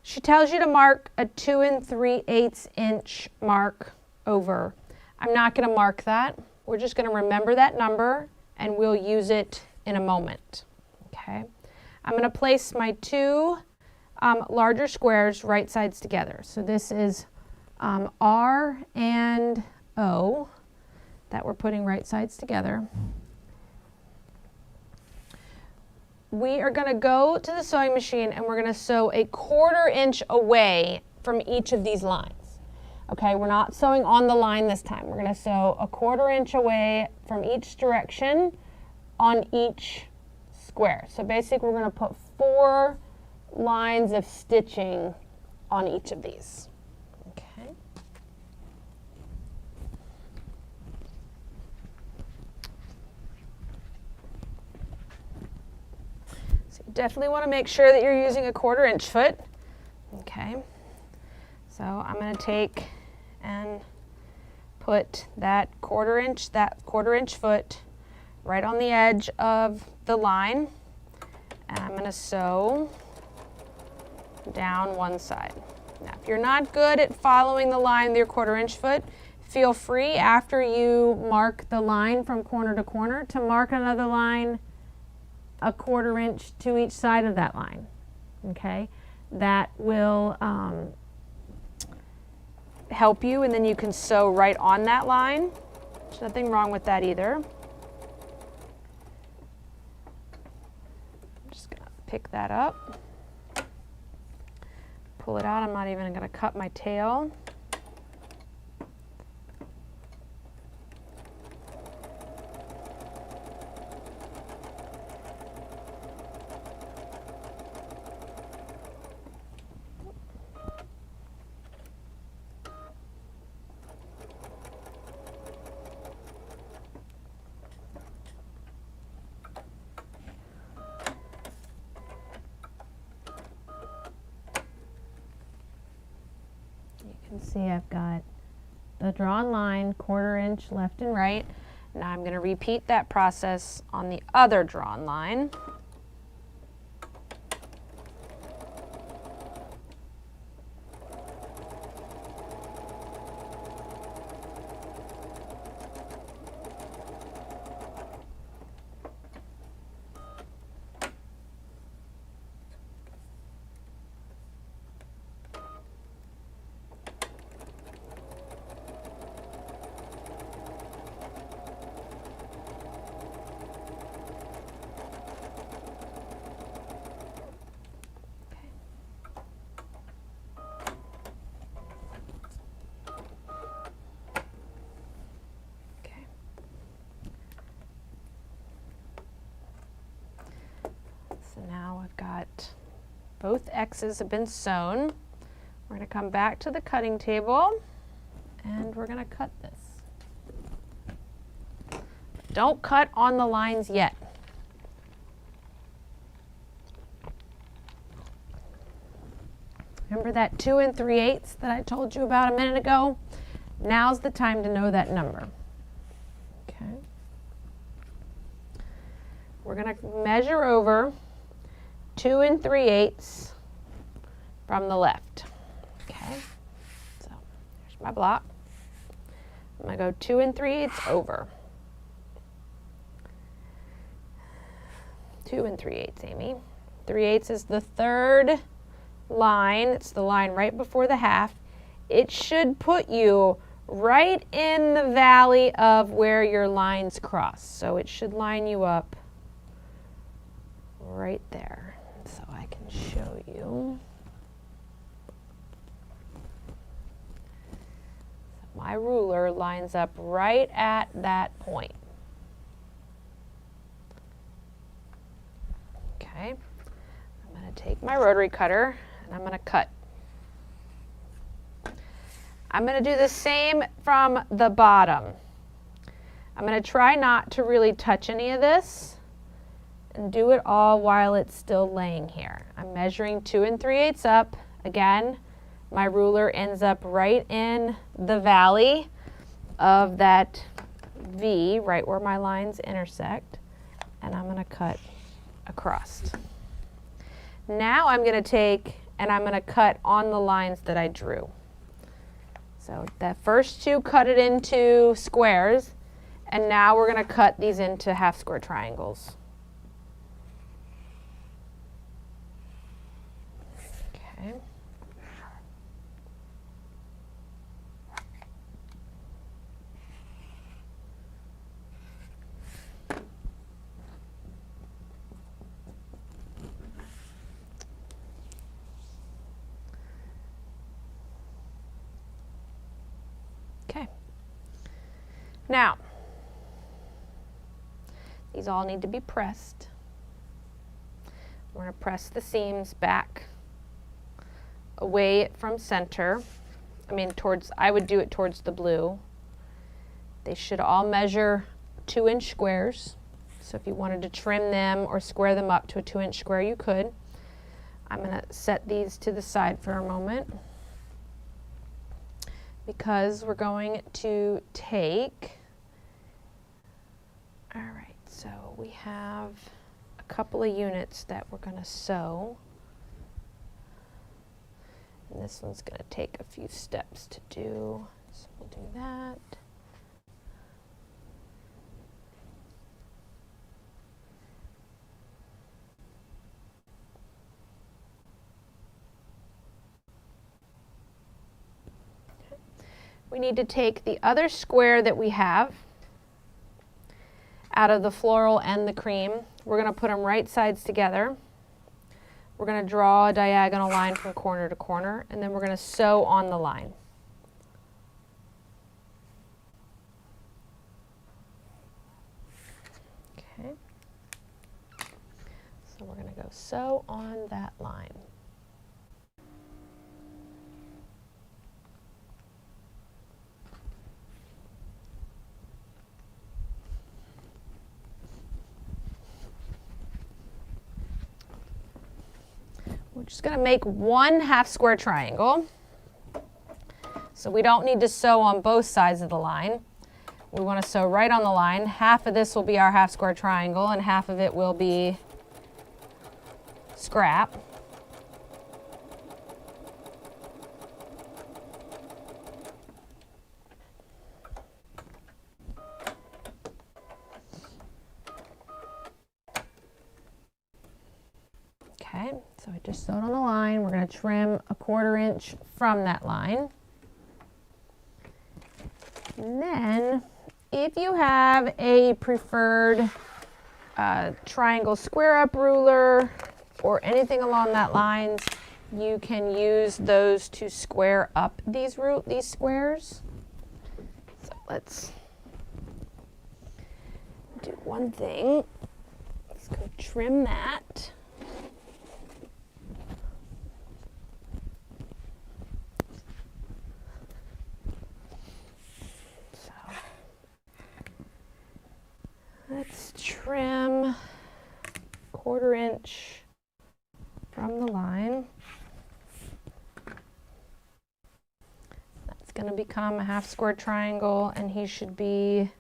She tells you to mark a 2 3/8 inch mark over. I'm not going to mark that. We're just going to remember that number and we'll use it in a moment. Okay. I'm going to place my two larger squares right sides together. So this is R and O that we're putting right sides together. We are going to go to the sewing machine and we're going to sew a 1/4 inch away from each of these lines. Okay, we're not sewing on the line this time. We're going to sew a 1/4 inch away from each direction on each square. So basically we're going to put 4 lines of stitching on each of these. Okay. So you definitely want to make sure that you're using a 1/4 inch foot. Okay. So I'm going to take and put that 1/4 inch foot right on the edge of the line, and I'm going to sew down one side. Now, if you're not good at following the line with your 1/4 inch foot, feel free after you mark the line from corner to corner to mark another line a 1/4 inch to each side of that line. Okay, that will help you, and then you can sew right on that line. There's nothing wrong with that either. I'm just going to pick that up, pull it out. I'm not even going to cut my tail. You can see I've got the drawn line, 1/4 inch left and right. Now I'm going to repeat that process on the other drawn line. Now I've got both X's have been sewn. We're going to come back to the cutting table and we're going to cut this. Don't cut on the lines yet. Remember that 2 3/8 that I told you about a minute ago? Now's the time to know that number. Okay. We're going to measure over 2 3/8 from the left. Okay, so here's my block. I'm going to go 2 3/8 over. 2 3/8, Amy. 3/8 is the third line. It's the line right before the half. It should put you right in the valley of where your lines cross. So it should line you up right there. So I can show you. So my ruler lines up right at that point. Okay, I'm going to take my rotary cutter and I'm going to cut. I'm going to do the same from the bottom. I'm going to try not to really touch any of this and do it all while it's still laying here. I'm measuring 2 3/8 up. Again, my ruler ends up right in the valley of that V, right where my lines intersect. And I'm going to cut across. Now I'm going to take and I'm going to cut on the lines that I drew. So the first two cut it into squares, and now we're going to cut these into half square triangles. Okay. Okay. Now, these all need to be pressed. We're going to press the seams back away from center. I would do it towards the blue. They should all measure 2-inch squares. So if you wanted to trim them or square them up to a 2-inch square, you could. I'm going to set these to the side for a moment, because we're going to take, all right, so we have a couple of units that we're going to sew. And this one's going to take a few steps to do, so we'll do that. We need to take the other square that we have out of the floral and the cream. We're going to put them right sides together. We're going to draw a diagonal line from corner to corner, and then we're going to sew on the line. Okay. So we're going to go sew on that line. We're just going to make one half square triangle. So we don't need to sew on both sides of the line. We want to sew right on the line. Half of this will be our half square triangle, and half of it will be scrap. Okay, so I just sewed on the line. We're going to trim a 1/4 inch from that line. And then, if you have a preferred triangle square up ruler or anything along that lines, you can use those to square up these squares. So let's do one thing. Let's go trim that. Let's trim 1/4 inch from the line. That's going to become a half square triangle, and he should be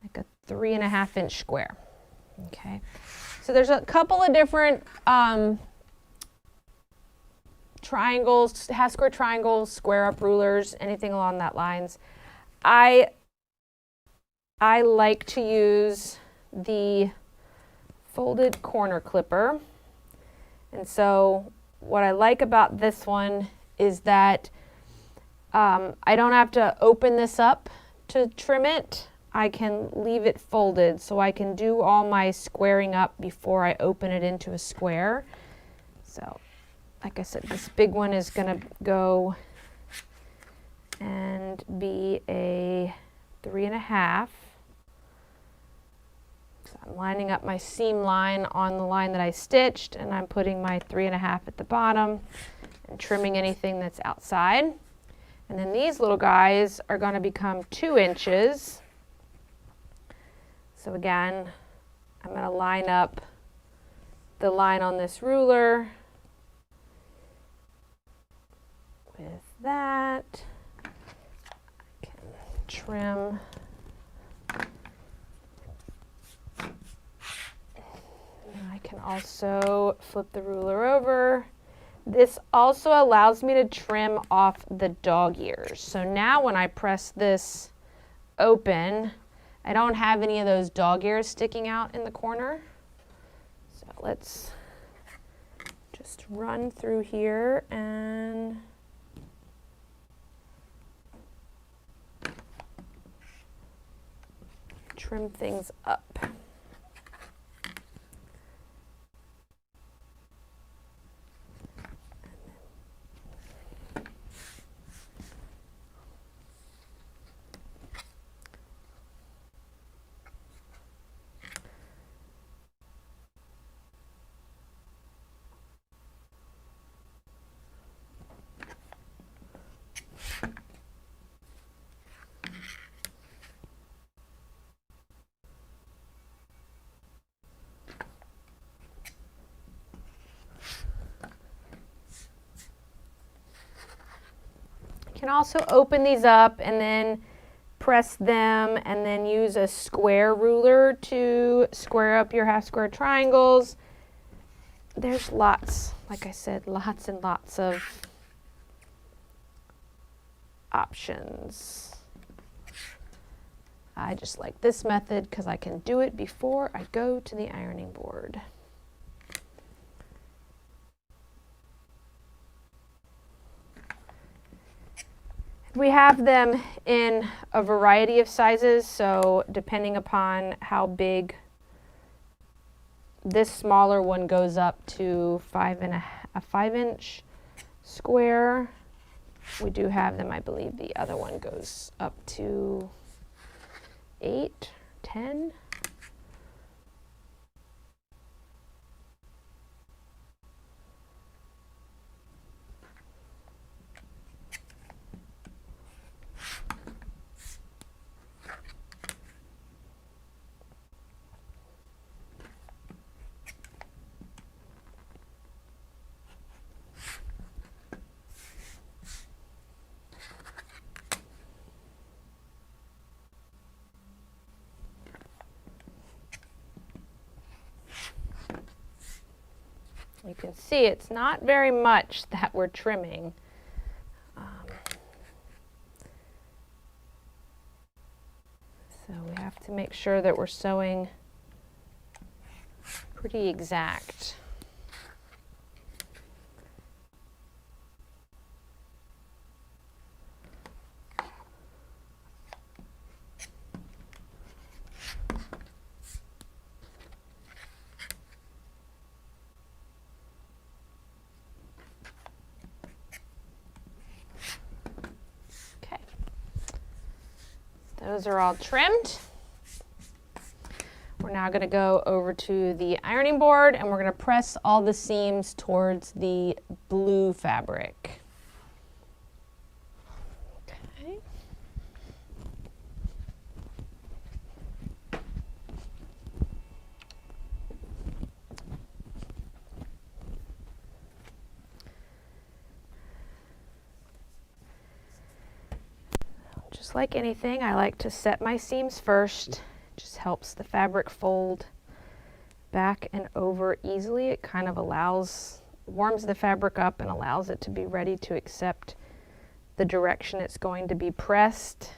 like a 3.5 inch square. Okay, so there's a couple of different triangles, half square triangles, square up rulers, anything along that lines. I like to use the folded corner clipper. And so what I like about this one is that I don't have to open this up to trim it. I can leave it folded, so I can do all my squaring up before I open it into a square. So like I said, this big one is going to go and be a 3.5. So I'm lining up my seam line on the line that I stitched, and I'm putting my 3.5 at the bottom and trimming anything that's outside. And then these little guys are going to become 2 inches. So again, I'm going to line up the line on this ruler with that. I can trim. can also flip the ruler over. This also allows me to trim off the dog ears. So now when I press this open, I don't have any of those dog ears sticking out in the corner. So let's just run through here and trim things up. You can also open these up and then press them and then use a square ruler to square up your half square triangles. There's lots, like I said, lots and lots of options. I just like this method because I can do it before I go to the ironing board. We have them in a variety of sizes, so depending upon how big, this smaller one goes up to a 5-inch square. We do have them, I believe the other one goes up to 8, 10. You can see it's not very much that we're trimming. So we have to make sure that we're sewing pretty exact. Those are all trimmed. We're now going to go over to the ironing board and we're going to press all the seams towards the blue fabric. Okay. Just like anything, I like to set my seams first. It just helps the fabric fold back and over easily. It kind of warms the fabric up and allows it to be ready to accept the direction it's going to be pressed.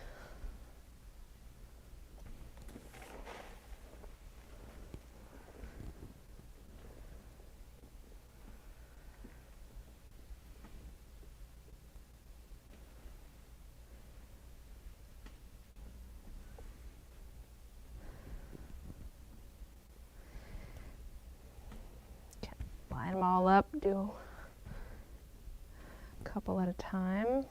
Line them all up, do a couple at a time.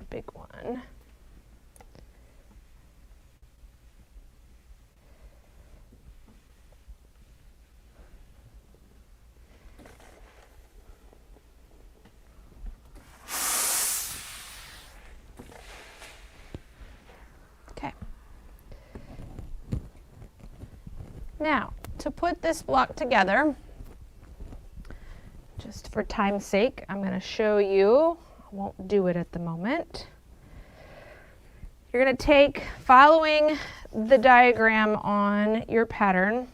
big one. Okay. Now, to put this block together, just for time's sake, I'm going to show you. I won't do it at the moment. You're going to take, following the diagram on your pattern,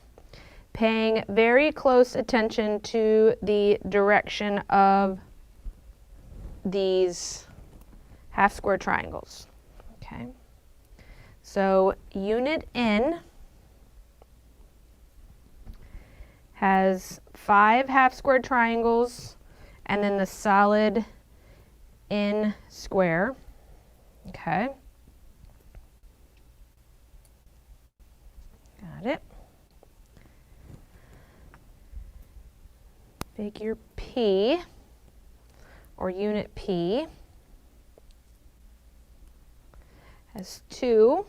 paying very close attention to the direction of these half square triangles. Okay. So unit N has 5 half square triangles and then the solid N square. Okay. Got it. Figure P, or unit P, has 2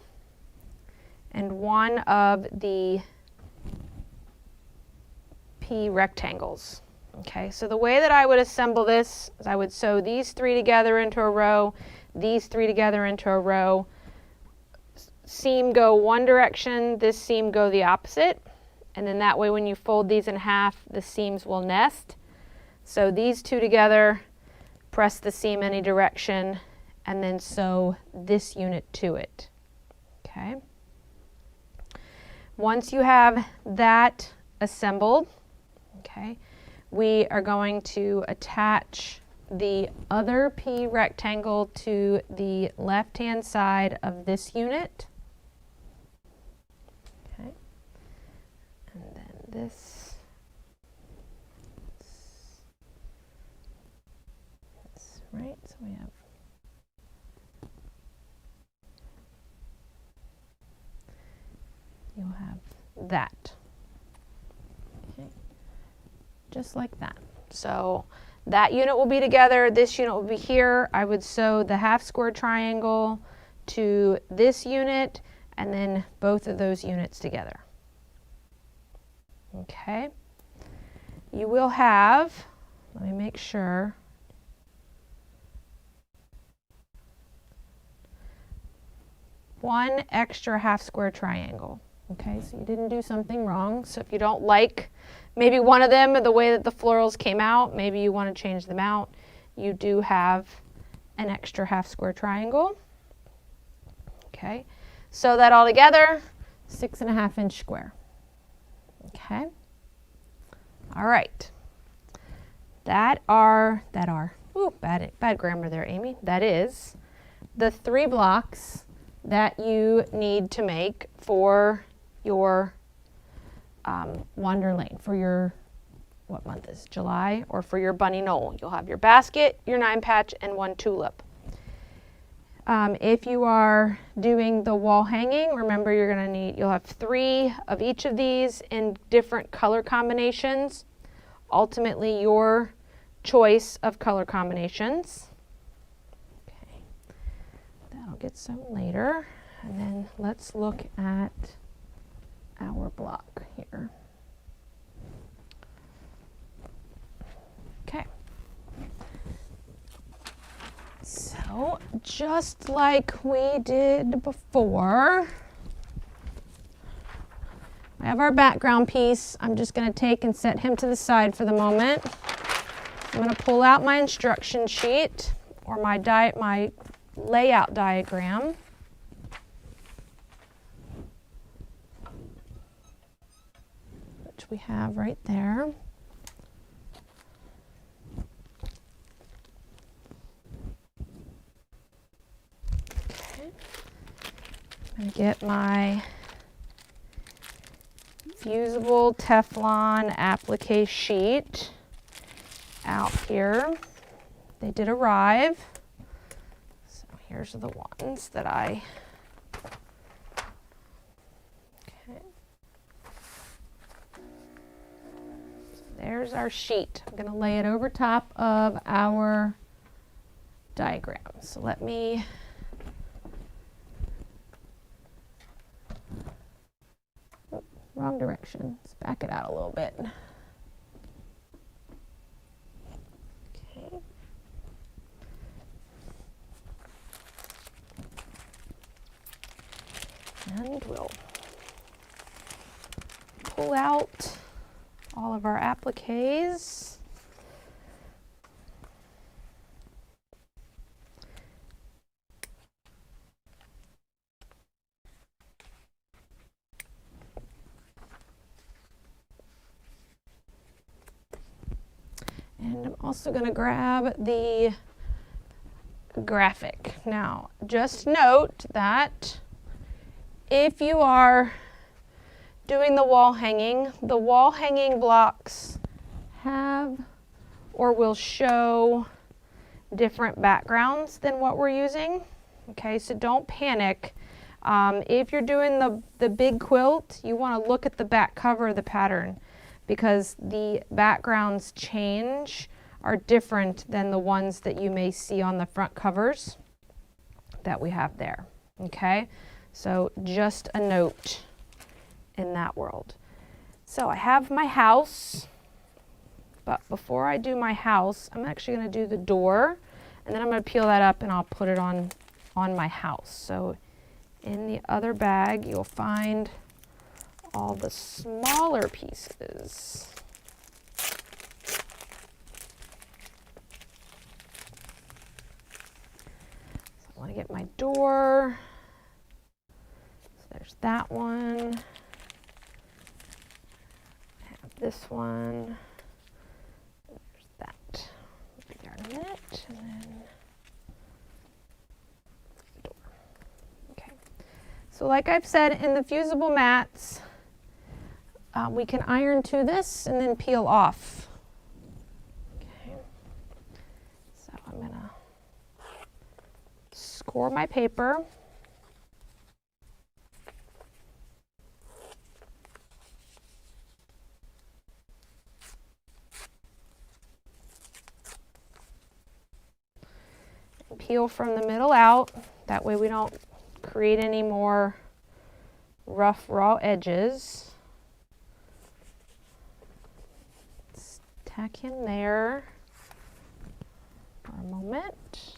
and 1 of the P rectangles. Okay, so the way that I would assemble this is I would sew these 3 together into a row, these 3 together into a row, seam go one direction, this seam go the opposite, and then that way when you fold these in half, the seams will nest. So these 2 together, press the seam any direction, and then sew this unit to it. Okay. Once you have that assembled, okay, we are going to attach the other P rectangle to the left-hand side of this unit. Okay. And then this, right? So we have you'll have that. Okay. Just like that. So that unit will be together, this unit will be here. I would sew the half square triangle to this unit and then both of those units together. Okay. You will have, let me make sure, one extra half square triangle. Okay, so you didn't do something wrong. So if you don't like maybe one of them, the way that the florals came out, maybe you want to change them out, you do have an extra half square triangle. Okay, sew that all together, 6.5 inch square. Okay, all right. Ooh, bad grammar there, Amy. That is the 3 blocks that you need to make for your Wander Lane, for your, what month is July, or for your Bunny Knoll. You'll have your basket, your 9 patch, and 1 tulip. If you are doing the wall hanging, remember you'll have 3 of each of these in different color combinations. Ultimately, your choice of color combinations. Okay, that'll get some later. And then let's look at our block here. Okay. So just like we did before, we have our background piece. I'm just going to take and set him to the side for the moment. I'm going to pull out my instruction sheet or my layout diagram. Which we have right there. Okay. I'm going to get my fusible Teflon applique sheet out here. They did arrive. So here's the ones that I, okay. So there's our sheet. I'm going to lay it over top of our diagram. So let me wrong direction. Let's back it out a little bit. Okay. And we'll pull out all of our appliques. And I'm also going to grab the graphic. Now, just note that if you are doing the wall hanging blocks have or will show different backgrounds than what we're using. Okay, so don't panic. If you're doing the big quilt, you want to look at the back cover of the pattern, because the backgrounds are different than the ones that you may see on the front covers that we have there. Okay, so just a note in that world. So I have my house, but before I do my house, I'm actually going to do the door, and then I'm going to peel that up and I'll put it on my house. So in the other bag, you'll find all the smaller pieces. So I want to get my door. So there's that one. I have this one. There's that. I'll be there in a minute. And then the door. Okay. So like I've said, in the fusible mats, we can iron to this and then peel off. Okay. So I'm going to score my paper. And peel from the middle out. That way we don't create any more rough, raw edges. Tack in there for a moment.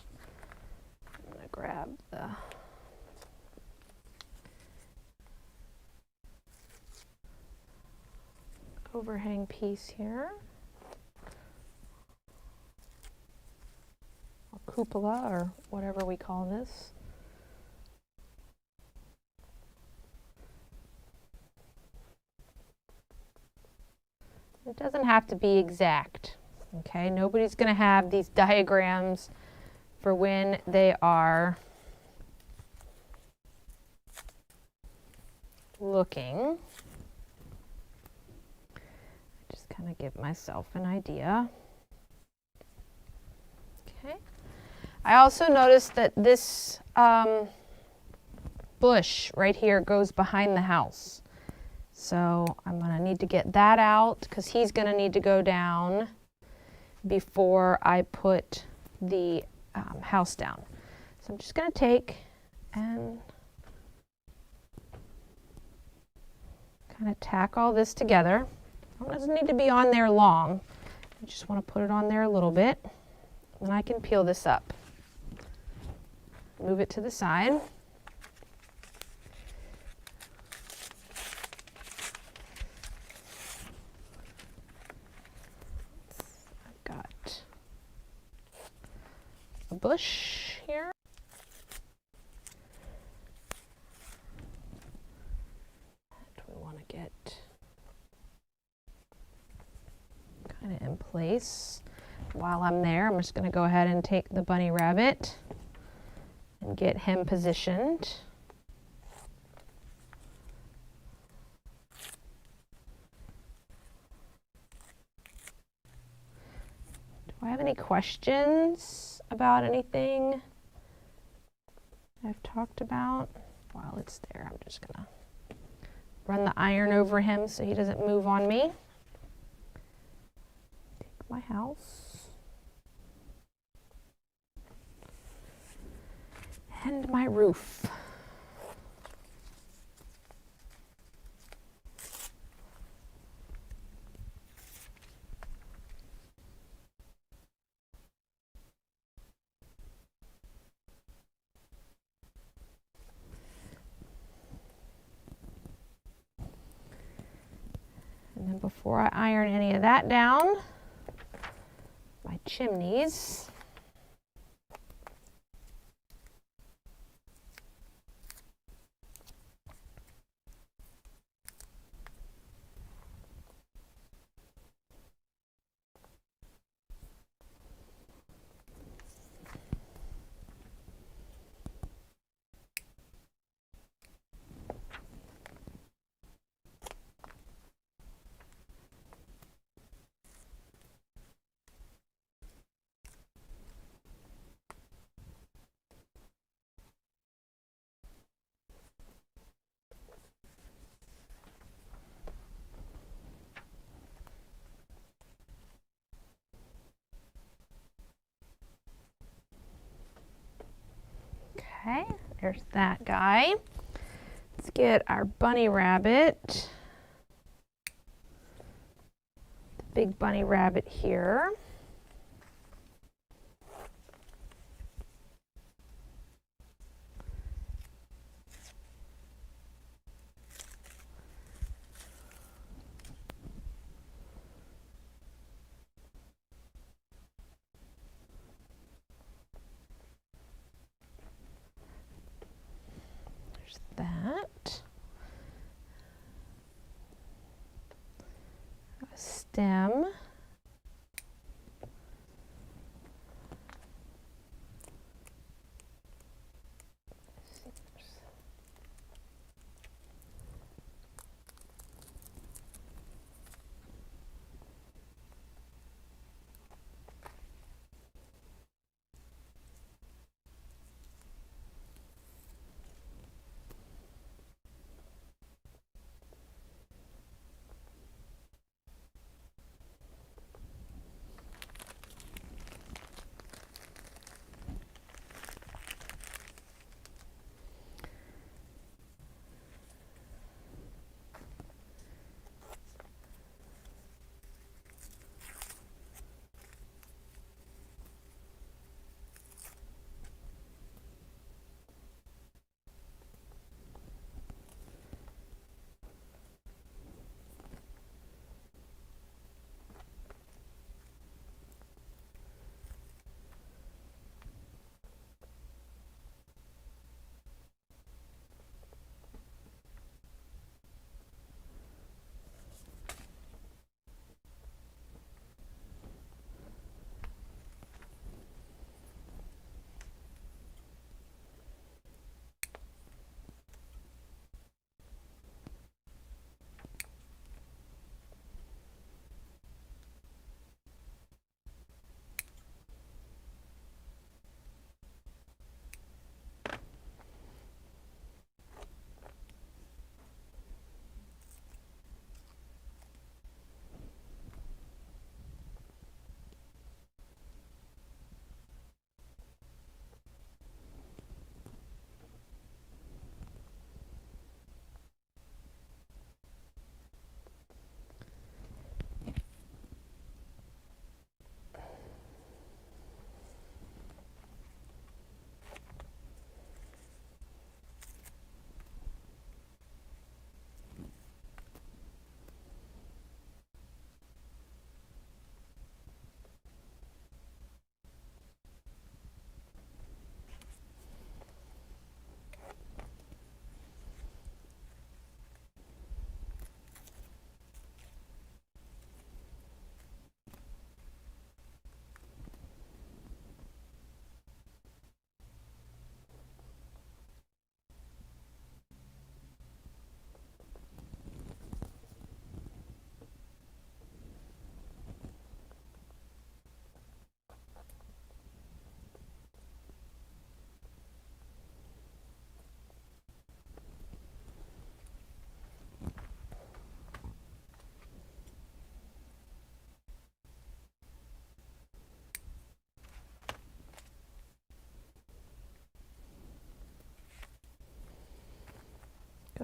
I'm going to grab the overhang piece here, or cupola, or whatever we call this. It doesn't have to be exact, okay? Nobody's going to have these diagrams for when they are looking. Just kind of give myself an idea. Okay. I also noticed that this bush right here goes behind the house. So I'm going to need to get that out because he's going to need to go down before I put the house down. So I'm just going to take and kind of tack all this together. It doesn't need to be on there long. I just want to put it on there a little bit. Then I can peel this up. Move it to the side. A bush here. And we want to get kind of in place. While I'm there, I'm just going to go ahead and take the bunny rabbit and get him positioned. Do I have any questions about anything I've talked about? While it's there, I'm just gonna run the iron over him so he doesn't move on me. Take my house. and my roof. And then before I iron any of that down, my chimneys. Okay, there's that guy. Let's get our bunny rabbit. The big bunny rabbit here. That a stem,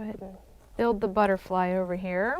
ahead and build the butterfly over here.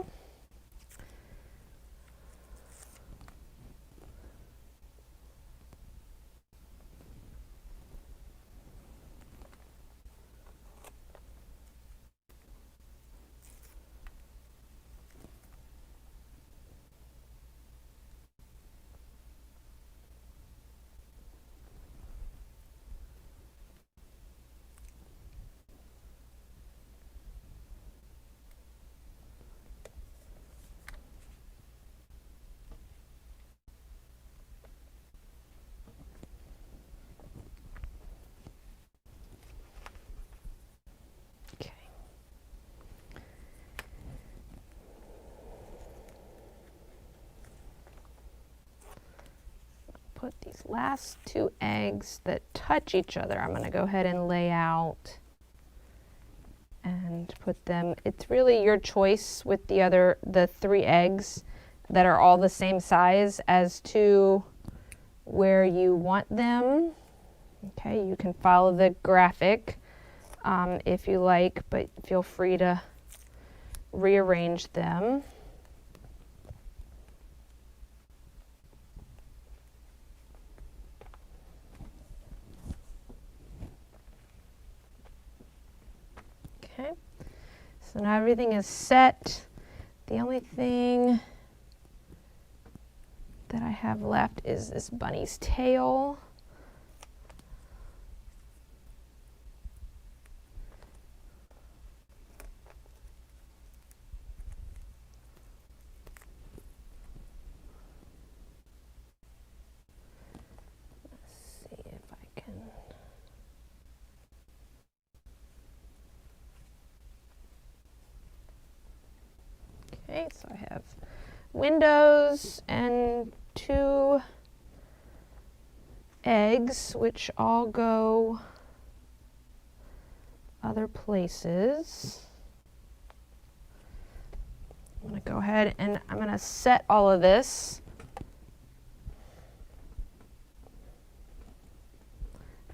Put these last two eggs that touch each other, I'm going to go ahead and lay out and put them. It's really your choice with the 3 eggs that are all the same size as to where you want them. Okay, you can follow the graphic if you like, but feel free to rearrange them. Okay, so now everything is set. The only thing that I have left is this bunny's tail. Let's see if I can. Okay, so I have windows and 2 eggs, which all go other places. I'm going to go ahead and I'm going to set all of this.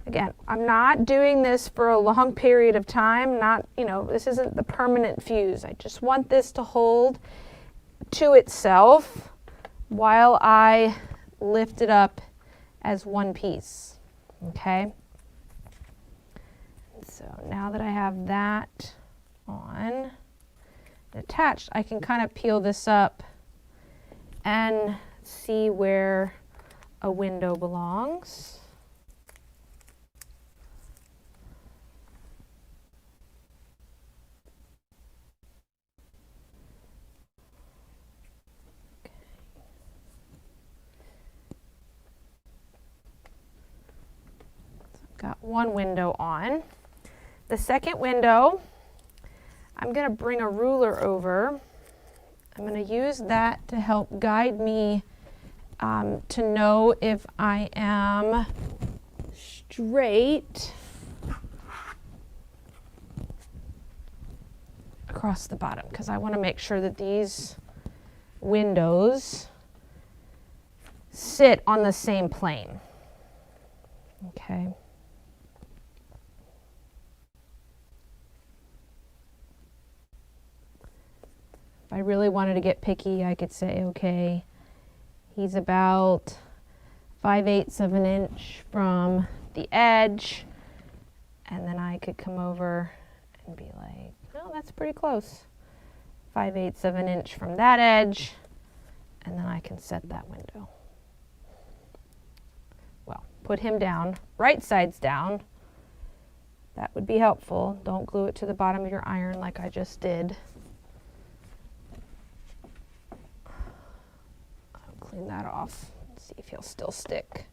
Again, I'm not doing this for a long period of time. This isn't the permanent fuse. I just want this to hold to itself while I lift it up as one piece. Okay? So now that I have that on attached, I can kind of peel this up and see where a window belongs. Got one window on. The second window, I'm going to bring a ruler over. I'm going to use that to help guide me to know if I am straight across the bottom, because I want to make sure that these windows sit on the same plane. Okay. If I really wanted to get picky, I could say, okay, he's about 5/8 of an inch from the edge, and then I could come over and be like, oh, that's pretty close. 5/8 of an inch from that edge, and then I can set that window. Well, put him down, right sides down. That would be helpful. Don't glue it to the bottom of your iron like I just did. Clean that off, see if he'll still stick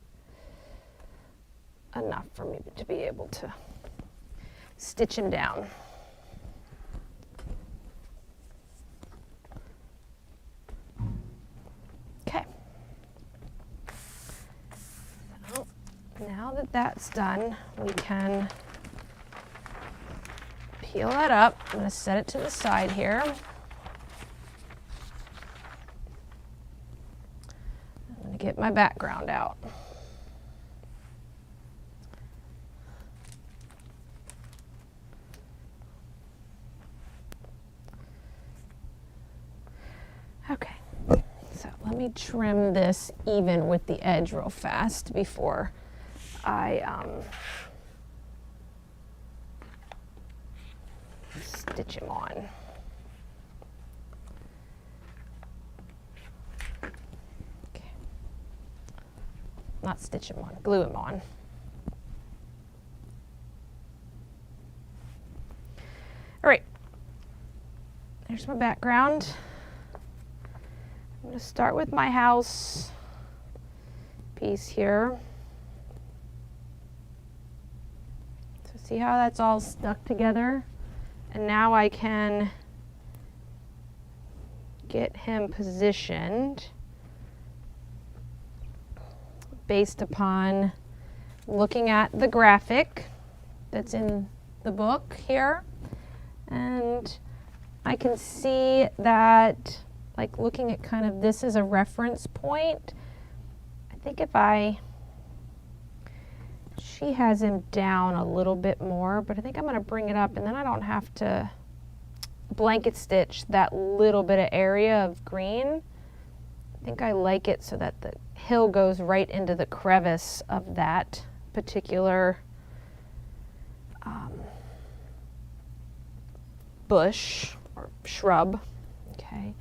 enough for me to be able to stitch him down. Okay. So now that that's done, we can peel that up. I'm going to set it to the side here. Get my background out. let me trim this even with the edge real fast before I stitch him on. Okay. Not stitch him on, glue him on. All right, there's my background. I'm going to start with my house piece here. So see how that's all stuck together? And now I can get him positioned based upon looking at the graphic that's in the book here. And I can see that, like looking at kind of this as a reference point, I think if she has him down a little bit more, but I think I'm going to bring it up, and then I don't have to blanket stitch that little bit of area of green. I think I like it so that the hill goes right into the crevice of that particular bush or shrub. Okay,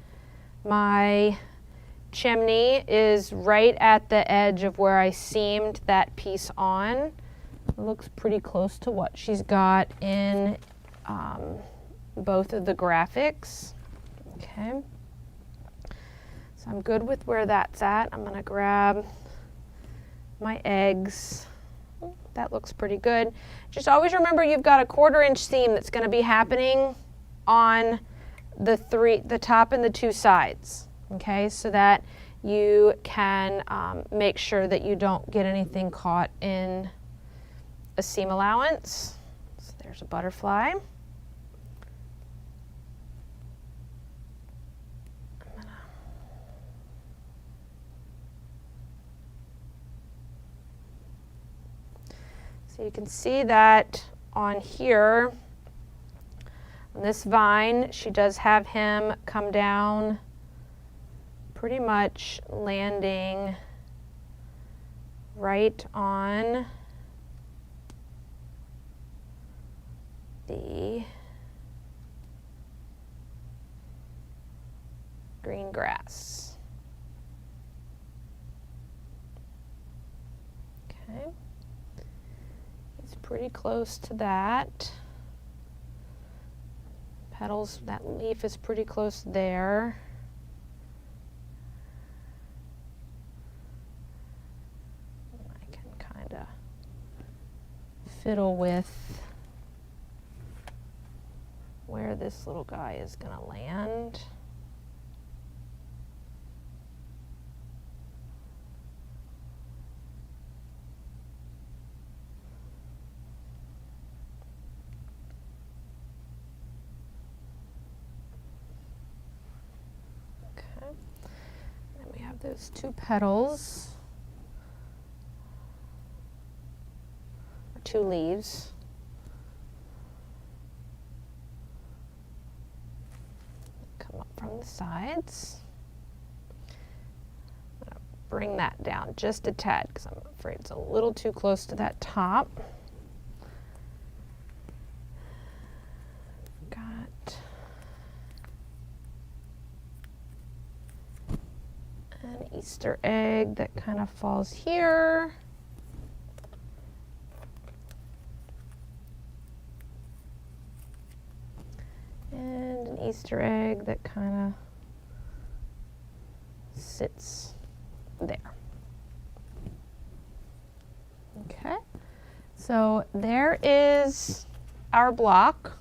my chimney is right at the edge of where I seamed that piece on. It looks pretty close to what she's got in both of the graphics. Okay, so I'm good with where that's at. I'm gonna grab my eggs. That looks pretty good. Just always remember you've got a 1/4 inch seam that's gonna be happening on the top and the 2 sides, okay, so that you can make sure that you don't get anything caught in a seam allowance. So there's a butterfly. So you can see that on here, on this vine, she does have him come down pretty much landing right on the green grass. Okay, it's pretty close to that. Petals, that leaf is pretty close there. I can kind of fiddle with where this little guy is going to land. Those 2 petals, or 2 leaves. Come up from the sides. I'm going to bring that down just a tad because I'm afraid it's a little too close to that top. Got an Easter egg that kind of falls here. And an Easter egg that kind of sits there. Okay, so there is our block.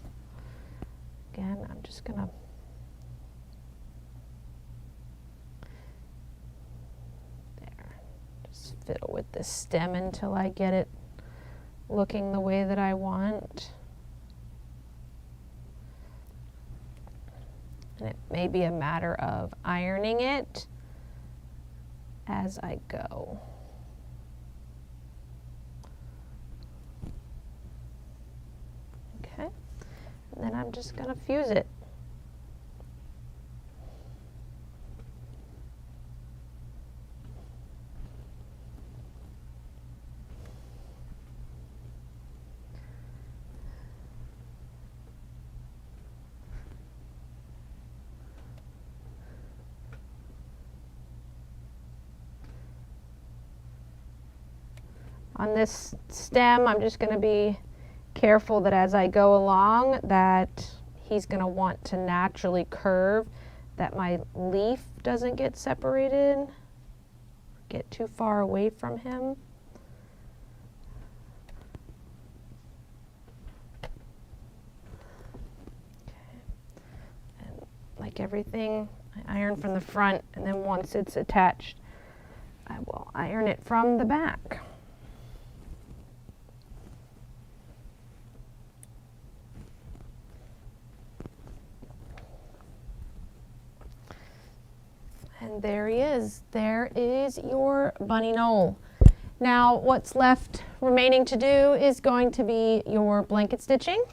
Again, I'm just gonna fiddle with this stem until I get it looking the way that I want. And it may be a matter of ironing it as I go. Okay, and then I'm just going to fuse it. On this stem, I'm just going to be careful that as I go along that he's going to want to naturally curve, that my leaf doesn't get separated, get too far away from him. Like everything, I iron from the front, and then once it's attached, I will iron it from the back. And there he is. There is your Bunny Knoll. Now what's left remaining to do is going to be your blanket stitching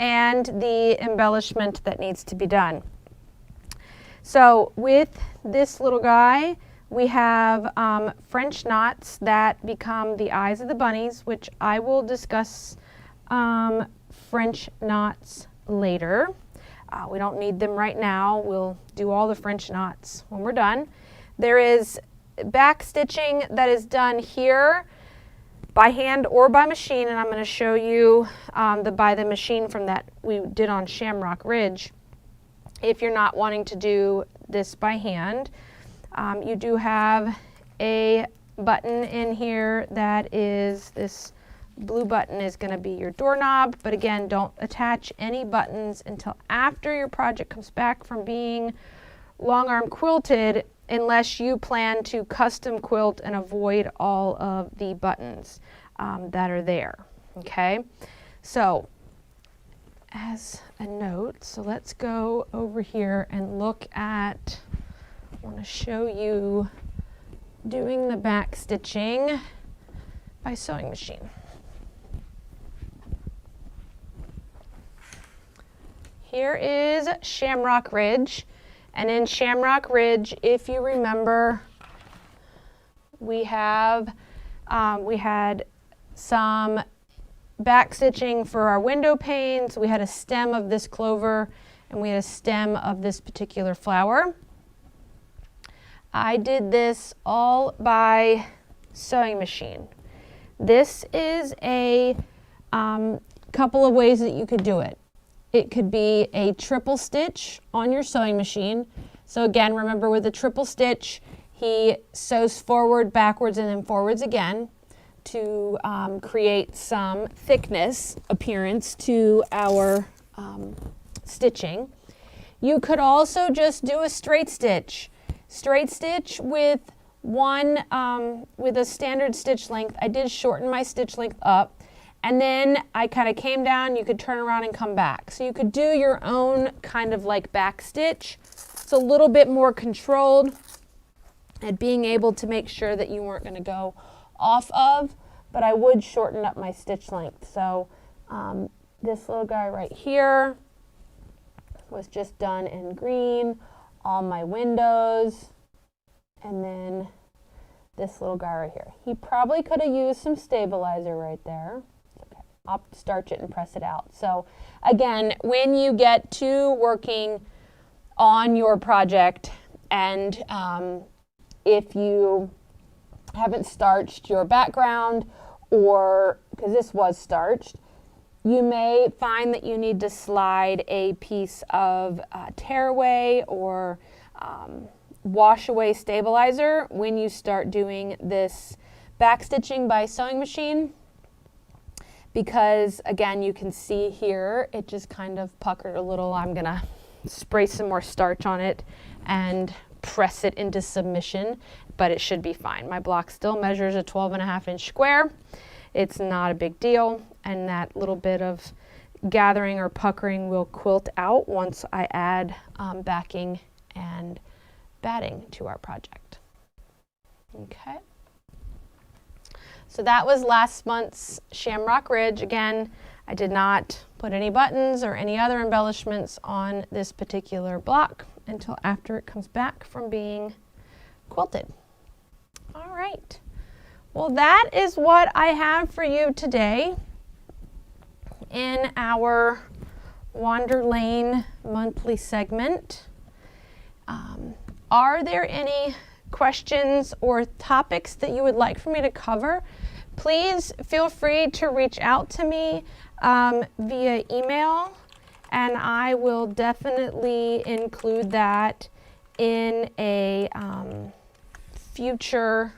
and the embellishment that needs to be done. So with this little guy, we have French knots that become the eyes of the bunnies, which I will discuss French knots later. We don't need them right now. We'll do all the French knots when we're done. There is back stitching that is done here by hand or by machine, and I'm going to show you by the machine from that we did on Shamrock Ridge. If you're not wanting to do this by hand, you do have a button in here that is this blue button is going to be your doorknob, but again, don't attach any buttons until after your project comes back from being long arm quilted, unless you plan to custom quilt and avoid all of the buttons that are there. Okay, so as a note, so let's go over here and look at, I want to show you doing the back stitching by sewing machine. Here is Shamrock Ridge, and in Shamrock Ridge, if you remember, we had some back stitching for our window panes. We had a stem of this clover, and we had a stem of this particular flower. I did this all by sewing machine. This is a couple of ways that you could do it. It could be a triple stitch on your sewing machine. So again, remember with the triple stitch, he sews forward, backwards, and then forwards again to create some thickness appearance to our stitching. You could also just do a straight stitch. Straight stitch with with a standard stitch length. I did shorten my stitch length up. And then I kind of came down, you could turn around and come back. So you could do your own kind of like back stitch. It's a little bit more controlled at being able to make sure that you weren't going to go off of, but I would shorten up my stitch length. So this little guy right here was just done in green, all my windows, and then this little guy right here. He probably could have used some stabilizer right there. I'll starch it and press it out. So again, when you get to working on your project, and if you haven't starched your background, or because this was starched, you may find that you need to slide a piece of tearaway or wash away stabilizer when you start doing this back stitching by sewing machine. Because again, you can see here, it just kind of puckered a little. I'm gonna spray some more starch on it and press it into submission, but it should be fine. My block still measures a 12.5-inch square. It's not a big deal, and that little bit of gathering or puckering will quilt out once I add backing and batting to our project. Okay. So that was last month's Shamrock Ridge. Again, I did not put any buttons or any other embellishments on this particular block until after it comes back from being quilted. All right. Well, that is what I have for you today in our Wander Lane monthly segment. Are there any questions or topics that you would like for me to cover? please feel free to reach out to me via email, and I will definitely include that in a future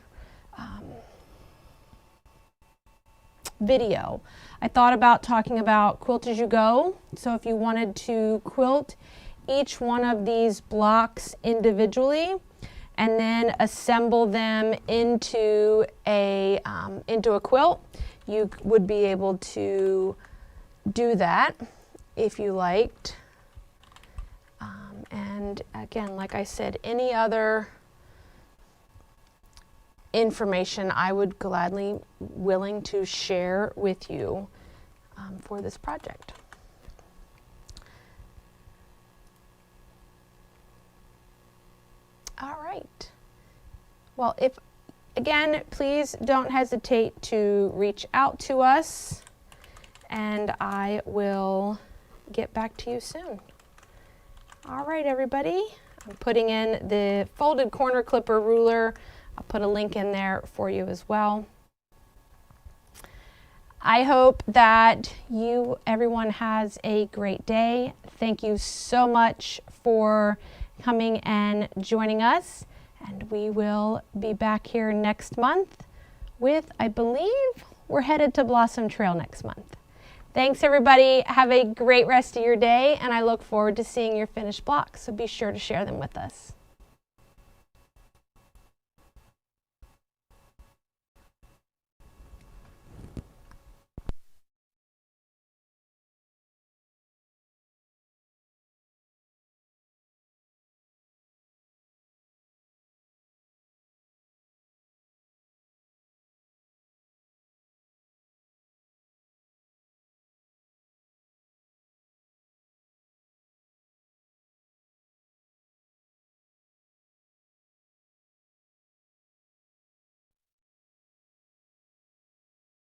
video. I thought about talking about quilt as you go. So if you wanted to quilt each one of these blocks individually and then assemble them into a quilt, you would be able to do that if you liked. And again, like I said, any other information I would gladly willing to share with you for this project. All right. Well, again, please don't hesitate to reach out to us, and I will get back to you soon. All right, everybody. I'm putting in the folded corner clipper ruler. I'll put a link in there for you as well. I hope that everyone has a great day. Thank you so much for coming and joining us. And we will be back here next month with, I believe, we're headed to Blossom Trail next month. Thanks, everybody. Have a great rest of your day, and I look forward to seeing your finished blocks, so be sure to share them with us.